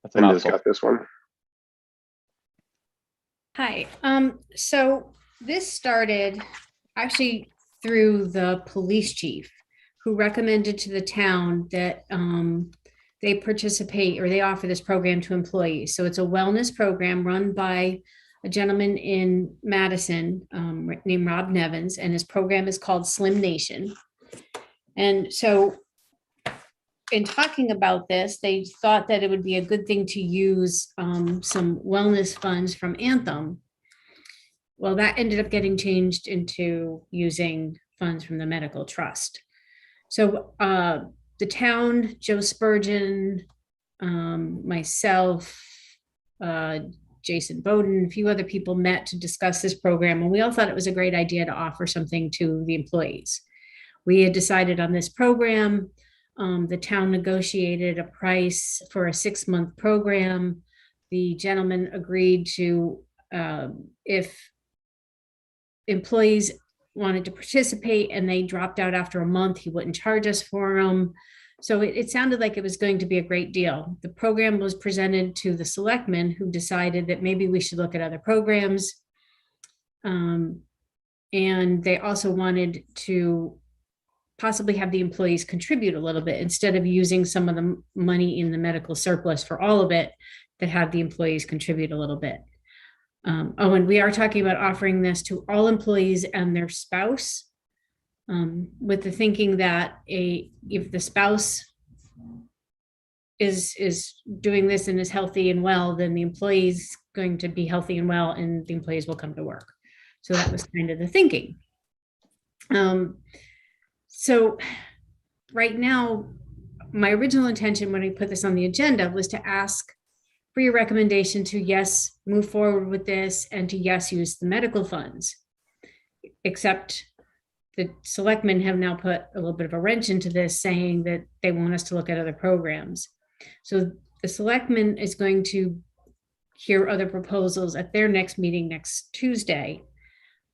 That's a Linda's mouthful. got this one. Hi, so this started actually through the police chief, who recommended to the town that they participate or they offer this program to employees. So it's a wellness program run by a gentleman in Madison named Rob Nevins, and his program is called Slim Nation. And so in talking about this, they thought that it would be a good thing to use some wellness funds from Anthem. Well, that ended up getting changed into using funds from the medical trust. So the town, Joe Spurgeon, myself, Jason Bowden, a few other people met to discuss this program, and we all thought it was a great idea to offer something to the employees. We had decided on this program. The town negotiated a price for a 6-month program. The gentleman agreed to, if employees wanted to participate and they dropped out after a month, he wouldn't charge us for them. So it sounded like it was going to be a great deal. The program was presented to the selectmen, who decided that maybe we should look at other programs. And they also wanted to possibly have the employees contribute a little bit instead of using some of the money in the medical surplus for all of it, that have the employees contribute a little bit. And we are talking about offering this to all employees and their spouse, with the thinking that if the spouse is doing this and is healthy and well, then the employee is going to be healthy and well, and the employees will come to work. So that was kind of the thinking. So right now, my original intention when I put this on the agenda was to ask for your recommendation to yes, move forward with this, and to yes, use the medical funds. Except the selectmen have now put a little bit of a wrench into this, saying that they want us to look at other programs. So the selectmen is going to hear other proposals at their next meeting next Tuesday.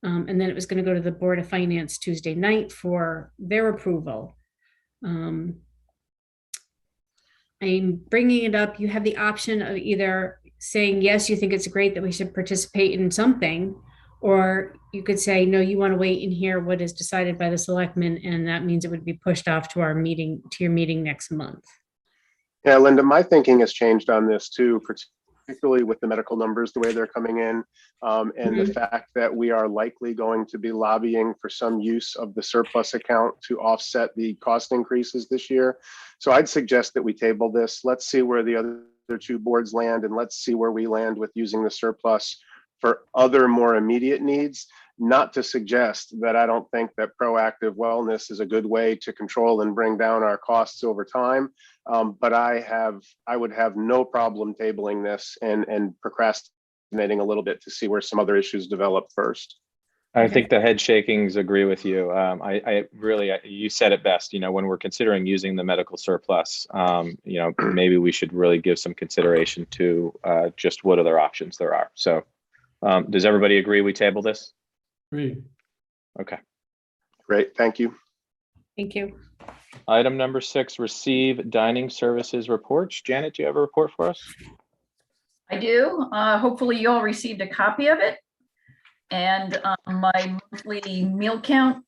And then it was going to go to the Board of Finance Tuesday night for their approval. I'm bringing it up. You have the option of either saying, yes, you think it's great that we should participate in something, or you could say, no, you want to wait and hear what is decided by the selectmen, and that means it would be pushed off to our meeting, to your meeting next month. Yeah, Linda, my thinking has changed on this too, particularly with the medical numbers, the way they're coming in, and the fact that we are likely going to be lobbying for some use of the surplus account to offset the cost increases this year. So I'd suggest that we table this. Let's see where the other 2 boards land, and let's see where we land with using the surplus for other more immediate needs. Not to suggest that I don't think that proactive wellness is a good way to control and bring down our costs over time. But I would have no problem tabling this and procrastinating a little bit to see where some other issues develop first. I think the head shakings agree with you. I really, you said it best, when we're considering using the medical surplus, maybe we should really give some consideration to just what other options there are. So does everybody agree we table this? Agreed. Okay. Great, thank you. Thank you. Item number 6, receive dining services reports. Janet, do you have a report for us? I do. Hopefully you all received a copy of it. And my monthly meal count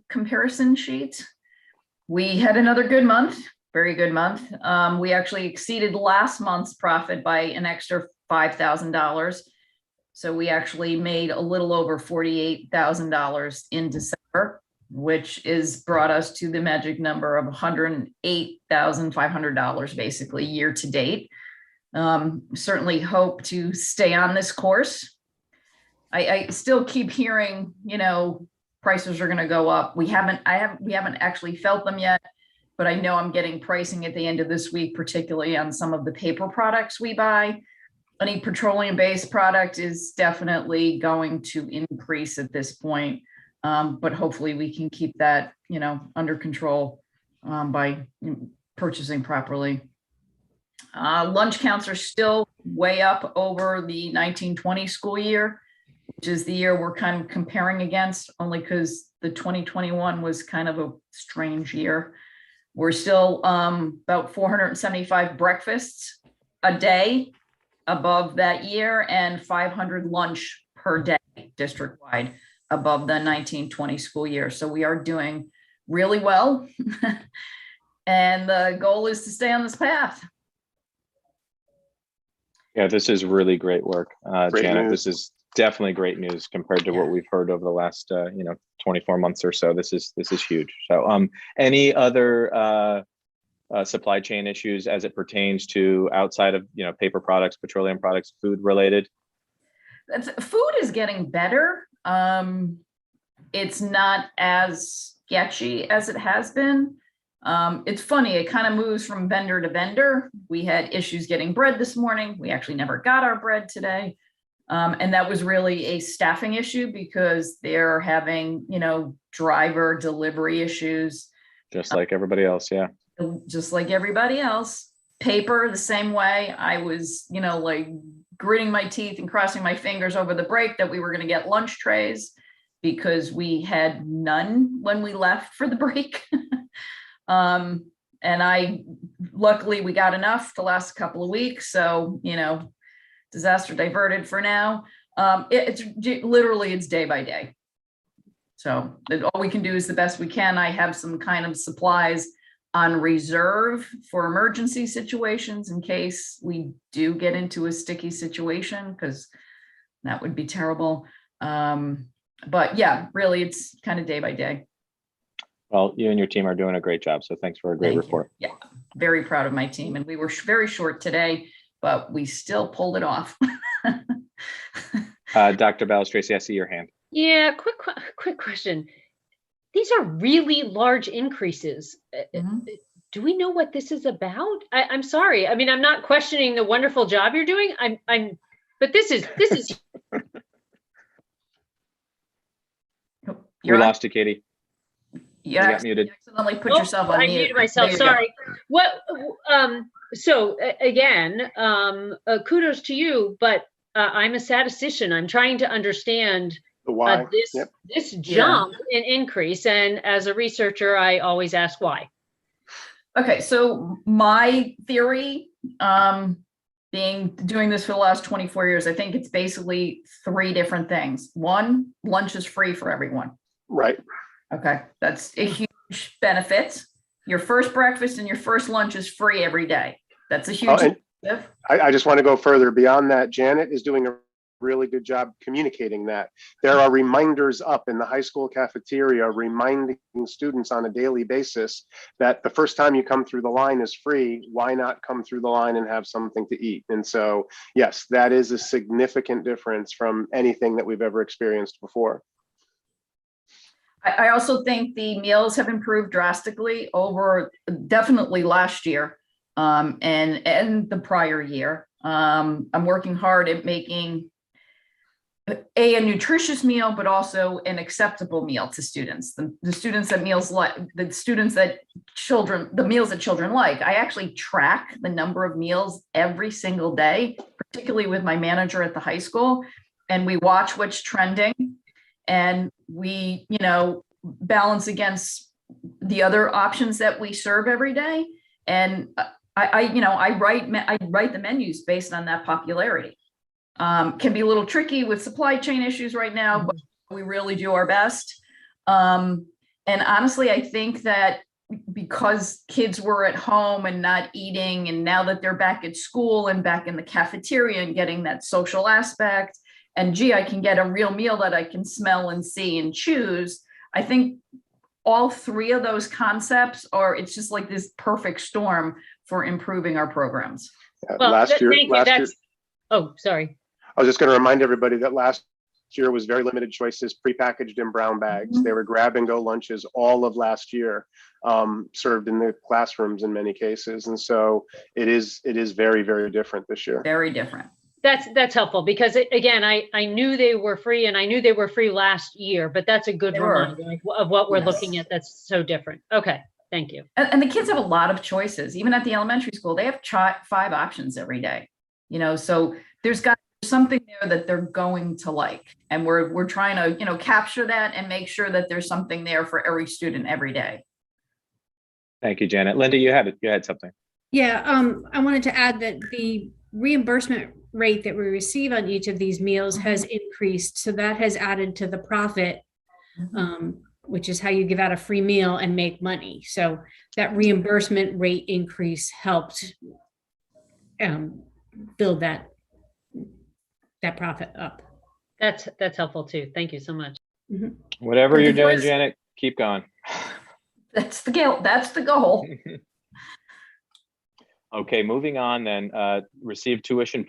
comparison sheet. We had another good month, very good month. We actually exceeded last month's profit by an extra $5,000. So we actually made a little over $48,000 in December, which is brought us to the magic number of $108,500 basically year to date. Certainly hope to stay on this course. I still keep hearing, prices are going to go up. We haven't actually felt them yet, but I know I'm getting pricing at the end of this week, particularly on some of the paper products we buy. Any petroleum-based product is definitely going to increase at this point, but hopefully we can keep that, under control by purchasing properly. Lunch counts are still way up over the 1920 school year, which is the year we're kind of comparing against, only because the 2021 was kind of a strange year. We're still about 475 breakfasts a day above that year and 500 lunch per day district-wide above the 1920 school year. So we are doing really well. And the goal is to stay on this path. Yeah, this is really great work, Janet. News. This is definitely great news compared to what we've heard over the last 24 months or so. This is huge. So any other supply chain issues as it pertains to outside of paper products, petroleum products, food related? Food is getting better. It's not as sketchy as it has been. It's funny, it kind of moves from vendor to vendor. We had issues getting bread this morning. We actually never got our bread today. And that was really a staffing issue because they're having, driver delivery issues. Just like everybody else, yeah. Just like everybody else. Paper, the same way. I was, like gritting my teeth and crossing my fingers over the break that we were going to get lunch trays because we had none when we left for the break. And luckily we got enough to last a couple of weeks. So, disaster diverted for now. It's literally, it's day by day. So all we can do is the best we can. I have some kind of supplies on reserve for emergency situations in case we do get into a sticky situation, because that would be terrible. But yeah, really it's kind of day by day. Well, you and your team are doing a great job. So thanks for a great report. Yeah, very proud of my team. And we were very short today, but we still pulled it off. Dr. Balistraci, I see your hand. Yeah, quick question. These are really large increases. Do we know what this is about? I'm sorry. I mean, I'm not questioning the wonderful job you're doing. But this is. We lost you, Katie. You got muted. Accidentally put yourself on mute. I muted myself. Sorry. So again, kudos to you, but I'm a statistician. I'm trying to understand why this jump in increase, and as a researcher, I always ask why. Okay, so my theory, doing this for the last 24 years, I think it's basically 3 different things. 1, lunch is free for everyone. Right. Okay, that's a huge benefit. Your first breakfast and your first lunch is free every day. That's a huge benefit. I just want to go further beyond that. Janet is doing a really good job communicating that. There are reminders up in the high school cafeteria reminding students on a daily basis that the first time you come through the line is free. Why not come through the line and have something to eat? And so, yes, that is a significant difference from anything that we've ever experienced before. I also think the meals have improved drastically over definitely last year and the prior year. I'm working hard at making a nutritious meal, but also an acceptable meal to students. The students that meals like the students that children, the meals that children like. I actually track the number of meals every single day, particularly with my manager at the high school, and we watch what's trending, and we, balance against the other options that we serve every day. And I write the menus based on that popularity. Can be a little tricky with supply chain issues right now, but we really do our best. And honestly, I think that because kids were at home and not eating, and now that they're back at school and back in the cafeteria and getting that social aspect, and gee, I can get a real meal that I can smell and see and choose. I think all three of those concepts it's just like this perfect storm for improving our programs. Well, Last year, oh, sorry. I was just going to remind everybody that last year was very limited choices, prepackaged in brown bags. They were grab and go lunches all of last year, served in the classrooms in many cases. And so it is very, very different this year. Very different. That's helpful because again, I knew they were free, and I knew they were free last year, but that's a good reminder of what we're looking at. That's so different. Okay. Thank you. And the kids have a lot of choices. Even at the elementary school, they have 5 options every day, so there's got something there that they're going to like. And we're trying to, capture that and make sure that there's something there for every student every day. Thank you, Janet. Linda, you had something. Yeah, I wanted to add that the reimbursement rate that we receive on each of these meals has increased. So that has added to the profit, which is how you give out a free meal and make money. So that reimbursement rate increase helped build that profit up. That's helpful too. Thank you so much. Whatever you're doing, Janet, keep going. That's the goal. That's the goal. Okay, moving on then. Received tuition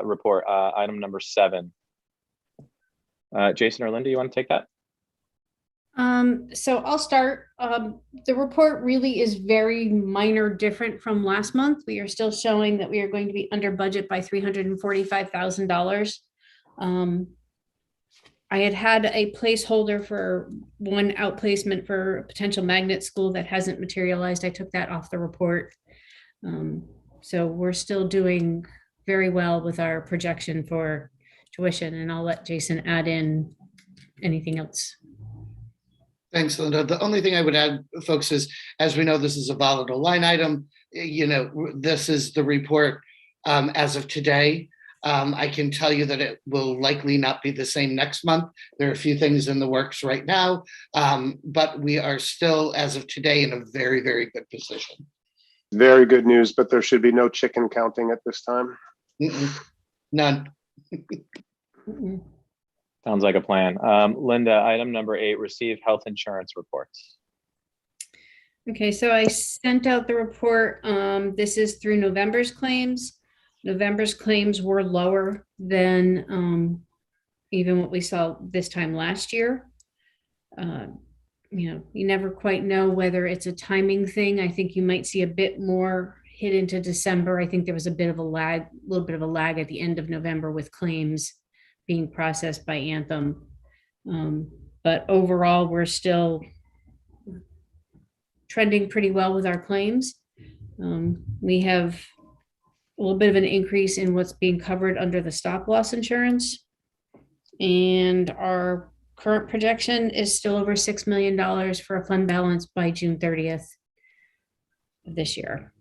report, item number 7. Jason or Linda, you want to take that? So I'll start. The report really is very minor different from last month. We are still showing that we are going to be under budget by $345,000. I had a placeholder for one outplacement for a potential magnet school that hasn't materialized. I took that off the report. So we're still doing very well with our projection for tuition, and I'll let Jason add in anything else. Thanks, Linda. The only thing I would add, folks, is as we know, this is a volatile line item. This is the report as of today. I can tell you that it will likely not be the same next month. There are a few things in the works right now, but we are still, as of today, in a very, very good position. Very good news, but there should be no chicken counting at this time. None. Sounds like a plan. Linda, item number 8, received health insurance reports. Okay, so I sent out the report. This is through November's claims. November's claims were lower than even what we saw this time last year. You never quite know whether it's a timing thing. I think you might see a bit more hit into December. I think there was a little bit of a lag at the end of November with claims being processed by Anthem. But overall, we're still trending pretty well with our claims. We have a little bit of an increase in what's being covered under the stop loss insurance. And our current projection is still over $6 million for a fund balance by June 30th of this year.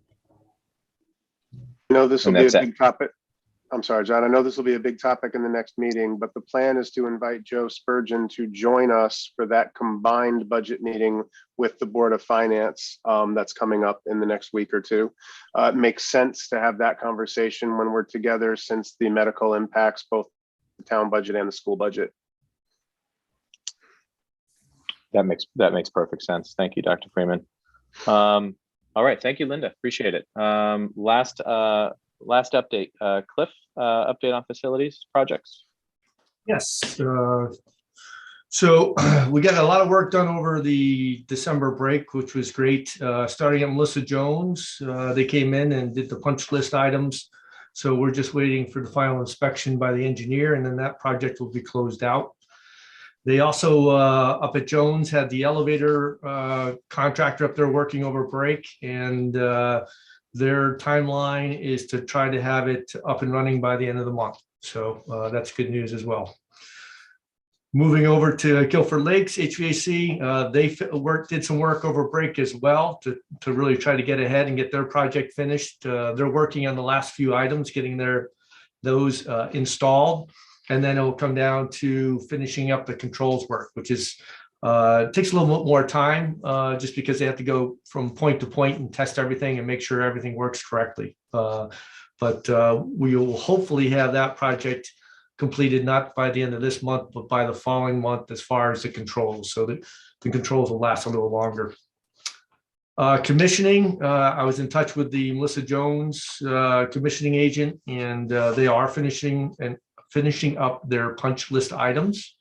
This will be a big topic. I'm sorry, John. I know this will be a big topic in the next meeting, but the plan is to invite Joe Spurgeon to join us for that combined budget meeting with the Board of Finance that's coming up in the next week or two. It makes sense to have that conversation when we're together, since the medical impacts both the town budget and the school budget. That makes perfect sense. Thank you, Dr. Freeman. All right, thank you, Linda. Appreciate it. Last update, Cliff, update on facilities projects. Yes. So we got a lot of work done over the December break, which was great. Starting at Melissa Jones, they came in and did the punch list items. So we're just waiting for the final inspection by the engineer, and then that project will be closed out. They also, up at Jones, had the elevator contractor up there working over break, and their timeline is to try to have it up and running by the end of the month. So that's good news as well. Moving over to Guilford Lakes HVAC, they did some work over break as well to really try to get ahead and get their project finished. They're working on the last few items, getting those installed, and then it will come down to finishing up the controls work, which is takes a little bit more time just because they have to go from point to point and test everything and make sure everything works correctly. But we will hopefully have that project completed not by the end of this month, but by the following month as far as the controls. So that the controls will last a little longer. Commissioning, I was in touch with the Melissa Jones commissioning agent, and they are finishing up their punch list items.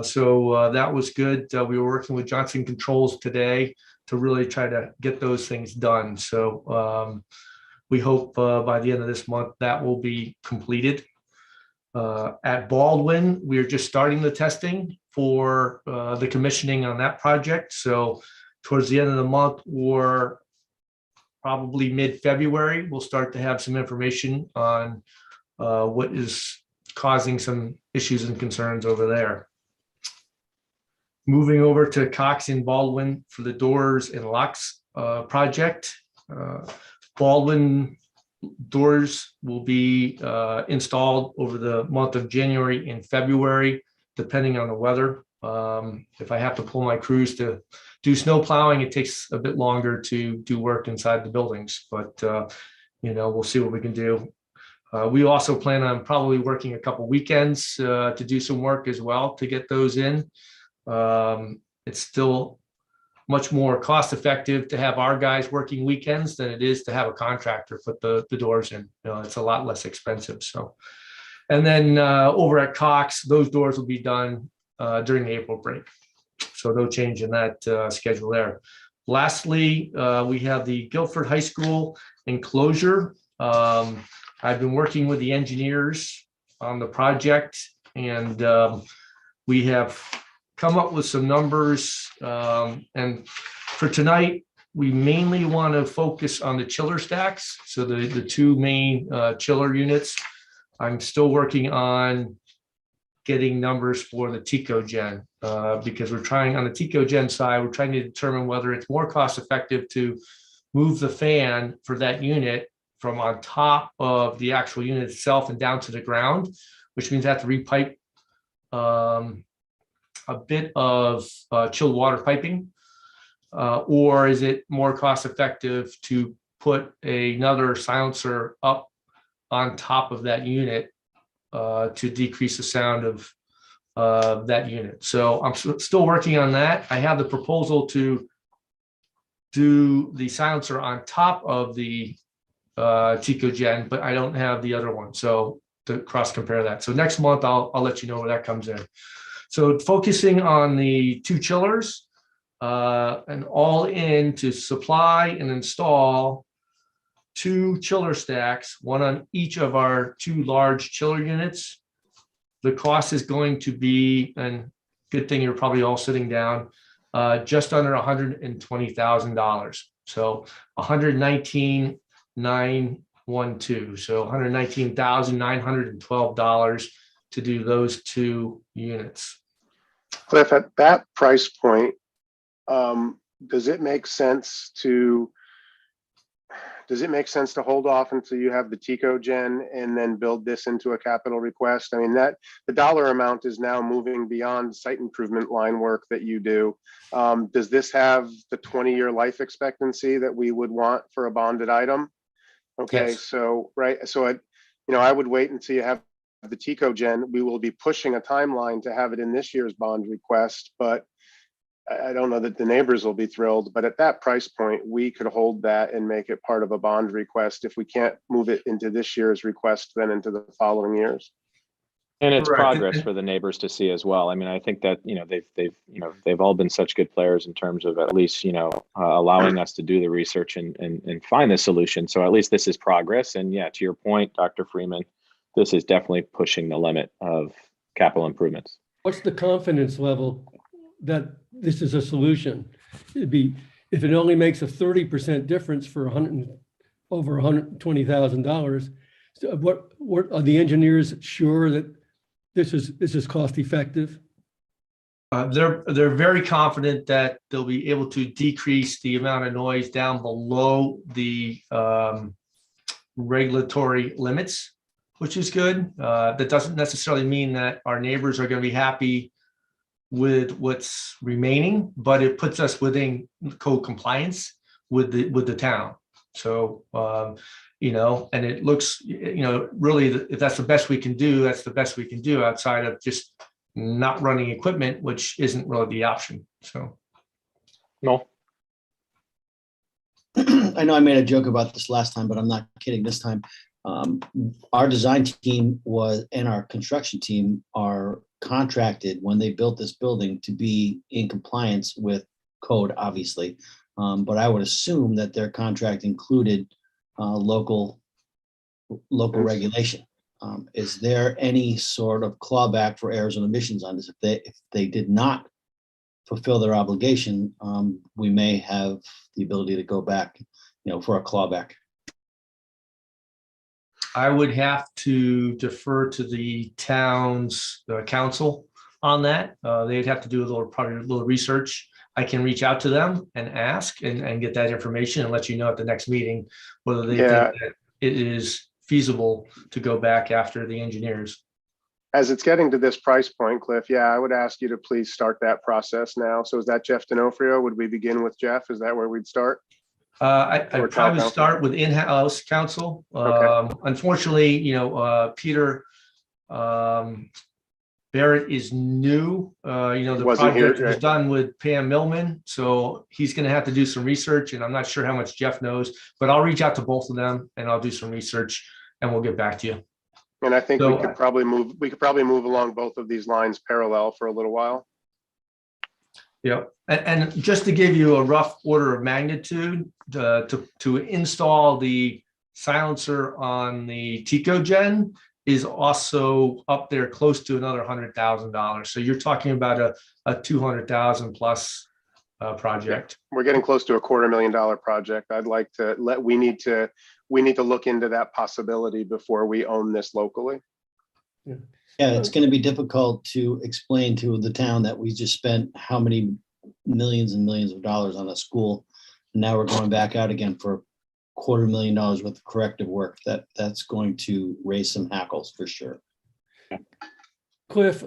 So that was good. We were working with Johnson Controls today to really try to get those things done. So we hope by the end of this month that will be completed. At Baldwin, we are just starting the testing for the commissioning on that project. So towards the end of the month or probably mid-February, we'll start to have some information on what is causing some issues and concerns over there. Moving over to Cox and Baldwin for the doors and locks project. Baldwin doors will be installed over the month of January and February, depending on the weather. If I have to pull my crews to do snow plowing, it takes a bit longer to do work inside the buildings, but we'll see what we can do. We also plan on probably working a couple weekends to do some work as well to get those in. It's still much more cost effective to have our guys working weekends than it is to have a contractor put the doors in. It's a lot less expensive. So, and then over at Cox, those doors will be done during the April break. So no change in that schedule there. Lastly, we have the Guilford High School enclosure. I've been working with the engineers on the project, and we have come up with some numbers. And for tonight, we mainly want to focus on the chiller stacks. So the two main chiller units. I'm still working on getting numbers for the Tecogen because we're trying on the Tecogen side, we're trying to determine whether it's more cost effective to move the fan for that unit from on top of the actual unit itself and down to the ground, which means I have to repipe a bit of chilled water piping, or is it more cost effective to put another silencer up on top of that unit to decrease the sound of that unit? So I'm still working on that. I have the proposal to do the silencer on top of the Tecogen, but I don't have the other one. So to cross compare that. So next month, I'll let you know where that comes in. So focusing on the two chillers and all in to supply and install two chiller stacks, one on each of our two large chiller units. The cost is going to be, and good thing you're probably all sitting down, just under $120,000. So $119,912. So $119,912 to do those two units. Cliff, at that price point, does it make sense to hold off until you have the Tecogen and then build this into a capital request? I mean, that the dollar amount is now moving beyond site improvement line work that you do. Does this have the 20-year life expectancy that we would want for a bonded item? Okay, yes. So right, so I would wait until you have the Tecogen. We will be pushing a timeline to have it in this year's bond request, but I don't know that the neighbors will be thrilled. But at that price point, we could hold that and make it part of a bond request if we can't move it into this year's request, then into the following years. And it's Correct. progress for the neighbors to see as well. I mean, I think that, they've all been such good players in terms of at least, allowing us to do the research and find the solution. So at least this is progress. And yeah, to your point, Dr. Freeman, this is definitely pushing the limit of capital improvements. What's the confidence level that this is a solution? It'd be, if it only makes a 30% difference for over $120,000, so what are the engineers sure that this is cost effective? They're very confident that they'll be able to decrease the amount of noise down below the regulatory limits, which is good. That doesn't necessarily mean that our neighbors are going to be happy with what's remaining, but it puts us within code compliance with the town. So, and it looks, really, if that's the best we can do, that's the best we can do outside of just not running equipment, which isn't really the option. So, no. I know I made a joke about this last time, but I'm not kidding this time. Our design team and our construction team are contracted when they built this building to be in compliance with code, obviously. But I would assume that their contract included local regulation. Is there any sort of clawback for errors and omissions on this? If they did not fulfill their obligation, we may have the ability to go back, for a clawback. I would have to defer to the town's council on that. They'd have to do probably a little research. I can reach out to them and ask and get that information and let you know at the next meeting whether they think that it is feasible to go back after the engineers. As it's getting to this price point, Cliff, I would ask you to please start that process now. So is that Jeff D'Onofrio? Would we begin with Jeff? Is that where we'd start? I'd probably start with in-house counsel. Okay. Unfortunately, Peter Barrett is new. The project was done with Pam Millman, so he's going to have to do some research, and I'm not sure how much Jeff knows, but I'll reach out to both of them and I'll do some research and we'll get back to you. And I think we could probably move along both of these lines parallel for a little while. Yeah, and just to give you a rough order of magnitude, to install the silencer on the TecoGen is also up there close to another $100,000. So you're talking about a $200,000 plus project. We're getting close to a $250,000 project. I'd like to we need to look into that possibility before we own this locally. Yeah, it's going to be difficult to explain to the town that we just spent how many millions and millions of dollars on a school. And now we're going back out again for $250,000 worth of corrective work. That's going to raise some hackles for sure. Cliff,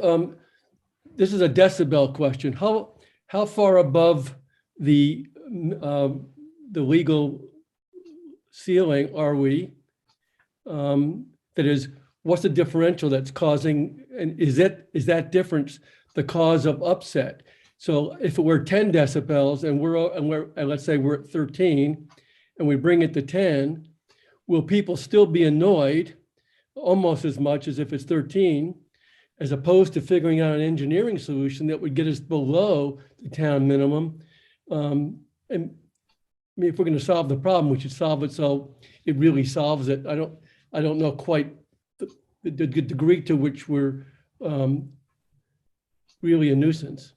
this is a decibel question. How far above the legal ceiling are we? That is, what's the differential that's causing, and is that difference the cause of upset? So if it were 10 decibels and let's say we're at 13 and we bring it to 10, will people still be annoyed almost as much as if it's 13, as opposed to figuring out an engineering solution that would get us below the town minimum? And I mean, if we're going to solve the problem, we should solve it so it really solves it. I don't know quite the degree to which we're really a nuisance.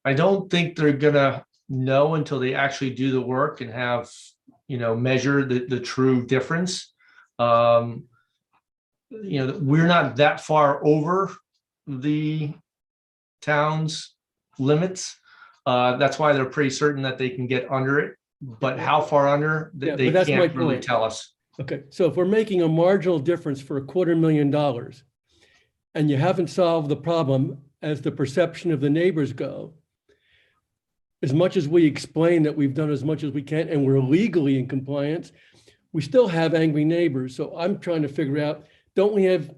I don't think they're gonna know until they actually do the work and have, measure the true difference. We're not that far over the town's limits. That's why they're pretty certain that they can get under it, but how far under, they can't really tell us. Okay, so if we're making a marginal difference for $250,000 and you haven't solved the problem as the perception of the neighbors go, as much as we explain that we've done as much as we can and we're legally in compliance, we still have angry neighbors. So I'm trying to figure out, don't we have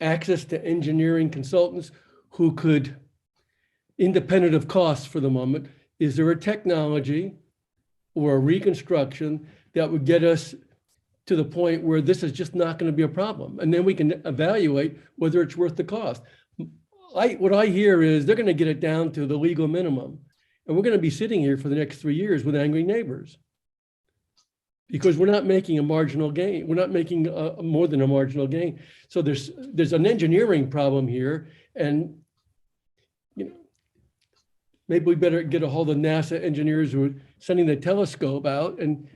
access to engineering consultants who could, independent of costs for the moment, is there a technology or a reconstruction that would get us to the point where this is just not going to be a problem. And then we can evaluate whether it's worth the cost. What I hear is they're going to get it down to the legal minimum. And we're going to be sitting here for the next 3 years with angry neighbors. Because we're not making a marginal gain. We're not making more than a marginal gain. So there's an engineering problem here. And maybe we better get a hold of NASA engineers who are sending the telescope out, and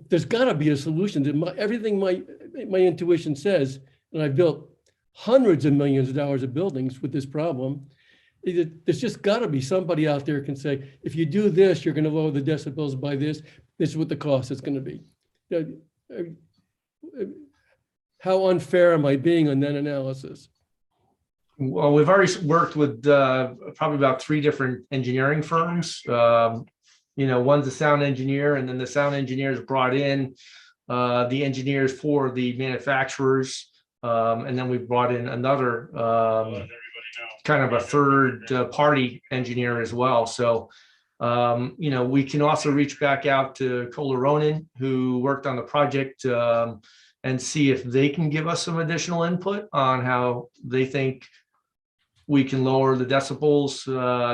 there's got to be a solution. Everything my intuition says, and I've built hundreds of millions of dollars of buildings with this problem. There's just got to be somebody out there who can say, if you do this, you're going to lower the decibels by this. This is what the cost is going to be. How unfair am I being on that analysis? Well, we've already worked with probably about 3 different engineering firms. One's a sound engineer, and then the sound engineers brought in the engineers for the manufacturers. And then we brought in another kind of a third party engineer as well. So, we can also reach back out to Kohler Ronan, who worked on the project, and see if they can give us some additional input on how they think we can lower the decibels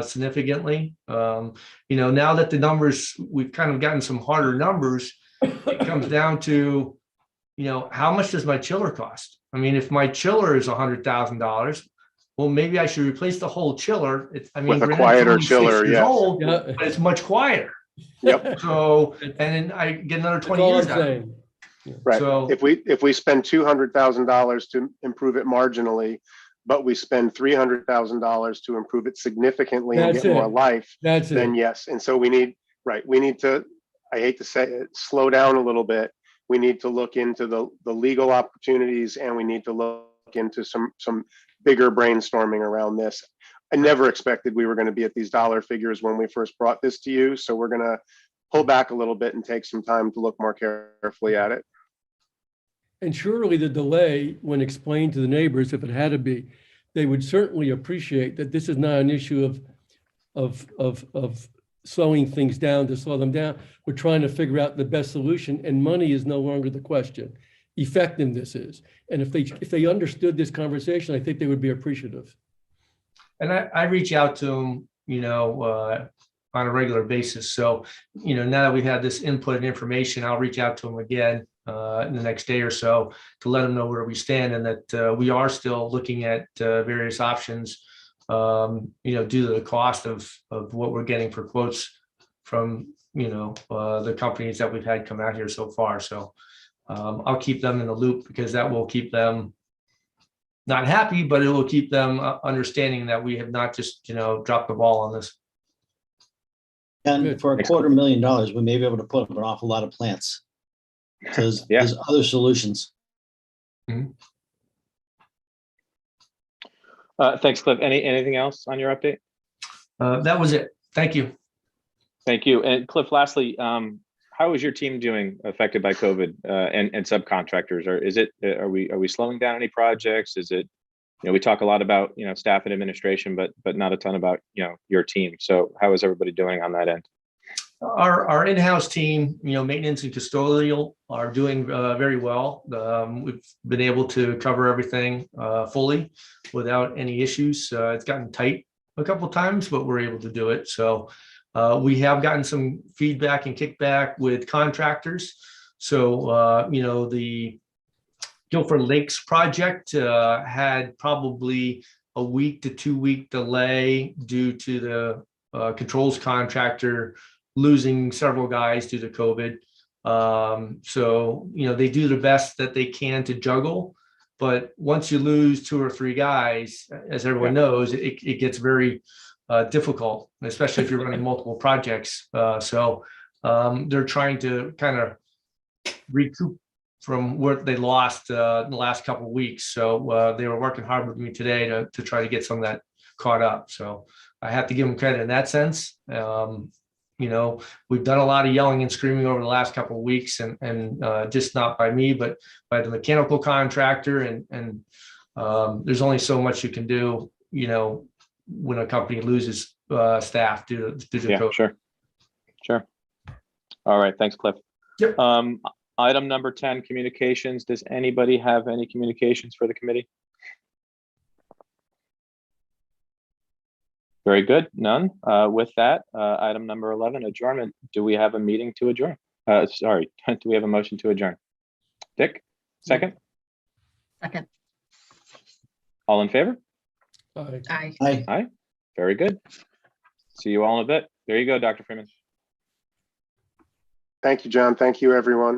significantly. Now that the numbers, we've kind of gotten some harder numbers, it comes down to, how much does my chiller cost? I mean, if my chiller is $100,000, well, maybe I should replace the whole chiller. With a quieter chiller, years yes. old, but it's much quieter. Yep. So, and then I get another 20 years out of it. Right. So if we spend $200,000 to improve it marginally, but we spend $300,000 to improve it significantly and get more life, then yes. And so we need to, I hate to say it, slow down a little bit. We need to look into the legal opportunities, and we need to look into some bigger brainstorming around this. I never expected we were going to be at these dollar figures when we first brought this to you. So we're going to pull back a little bit and take some time to look more carefully at it. And surely the delay, when explained to the neighbors, if it had to be, they would certainly appreciate that this is not an issue of slowing things down to slow them down. We're trying to figure out the best solution, and money is no longer the question. Effectiveness is. And if they understood this conversation, I think they would be appreciative. And I reach out to them, on a regular basis. So, now that we've had this input and information, I'll reach out to them again in the next day or so to let them know where we stand, and that we are still looking at various options, due to the cost of what we're getting for quotes from, the companies that we've had come out here so far. So I'll keep them in the loop, because that will keep them not happy, but it will keep them understanding that we have not just, dropped the ball on this. And for $250,000, we may be able to put up an awful lot of plants. So there's other solutions. Mm-hmm. Thanks, Cliff. Anything else on your update? That was it. Thank you. Thank you. And Cliff, lastly, how is your team doing affected by COVID and subcontractors? Or are we slowing down any projects? Is it, we talk a lot about, staff and administration, but not a ton about, your team. So how is everybody doing on that end? Our in-house team, maintenance and custodial, are doing very well. We've been able to cover everything fully without any issues. It's gotten tight a couple of times, but we're able to do it. So we have gotten some feedback and kickback with contractors. So, the Guilford Lakes project had probably a week to 2 week delay due to the controls contractor losing several guys due to COVID. So, they do the best that they can to juggle, but once you lose 2 or 3 guys, as everyone knows, it gets very difficult, especially if you're running multiple projects. So they're trying to kind of recoup from what they lost in the last couple of weeks. So they were working hard with me today to try to get some of that caught up. So I have to give them credit in that sense. We've done a lot of yelling and screaming over the last couple of weeks, and just not by me, but by the mechanical contractor. And there's only so much you can do, when a company loses staff due to COVID. Sure. All right. Thanks, Cliff. Yep. Item number 10, communications. Does anybody have any communications for the committee? Very good. None. With that, item number 11, adjournment. Do we have a meeting to adjourn? Sorry, do we have a motion to adjourn? Dick, second? Second. All in favor? Aye. Aye. Aye. Aye. Very good. See you all in a bit. There you go, Dr. Freeman. Thank you, John. Thank you, everyone.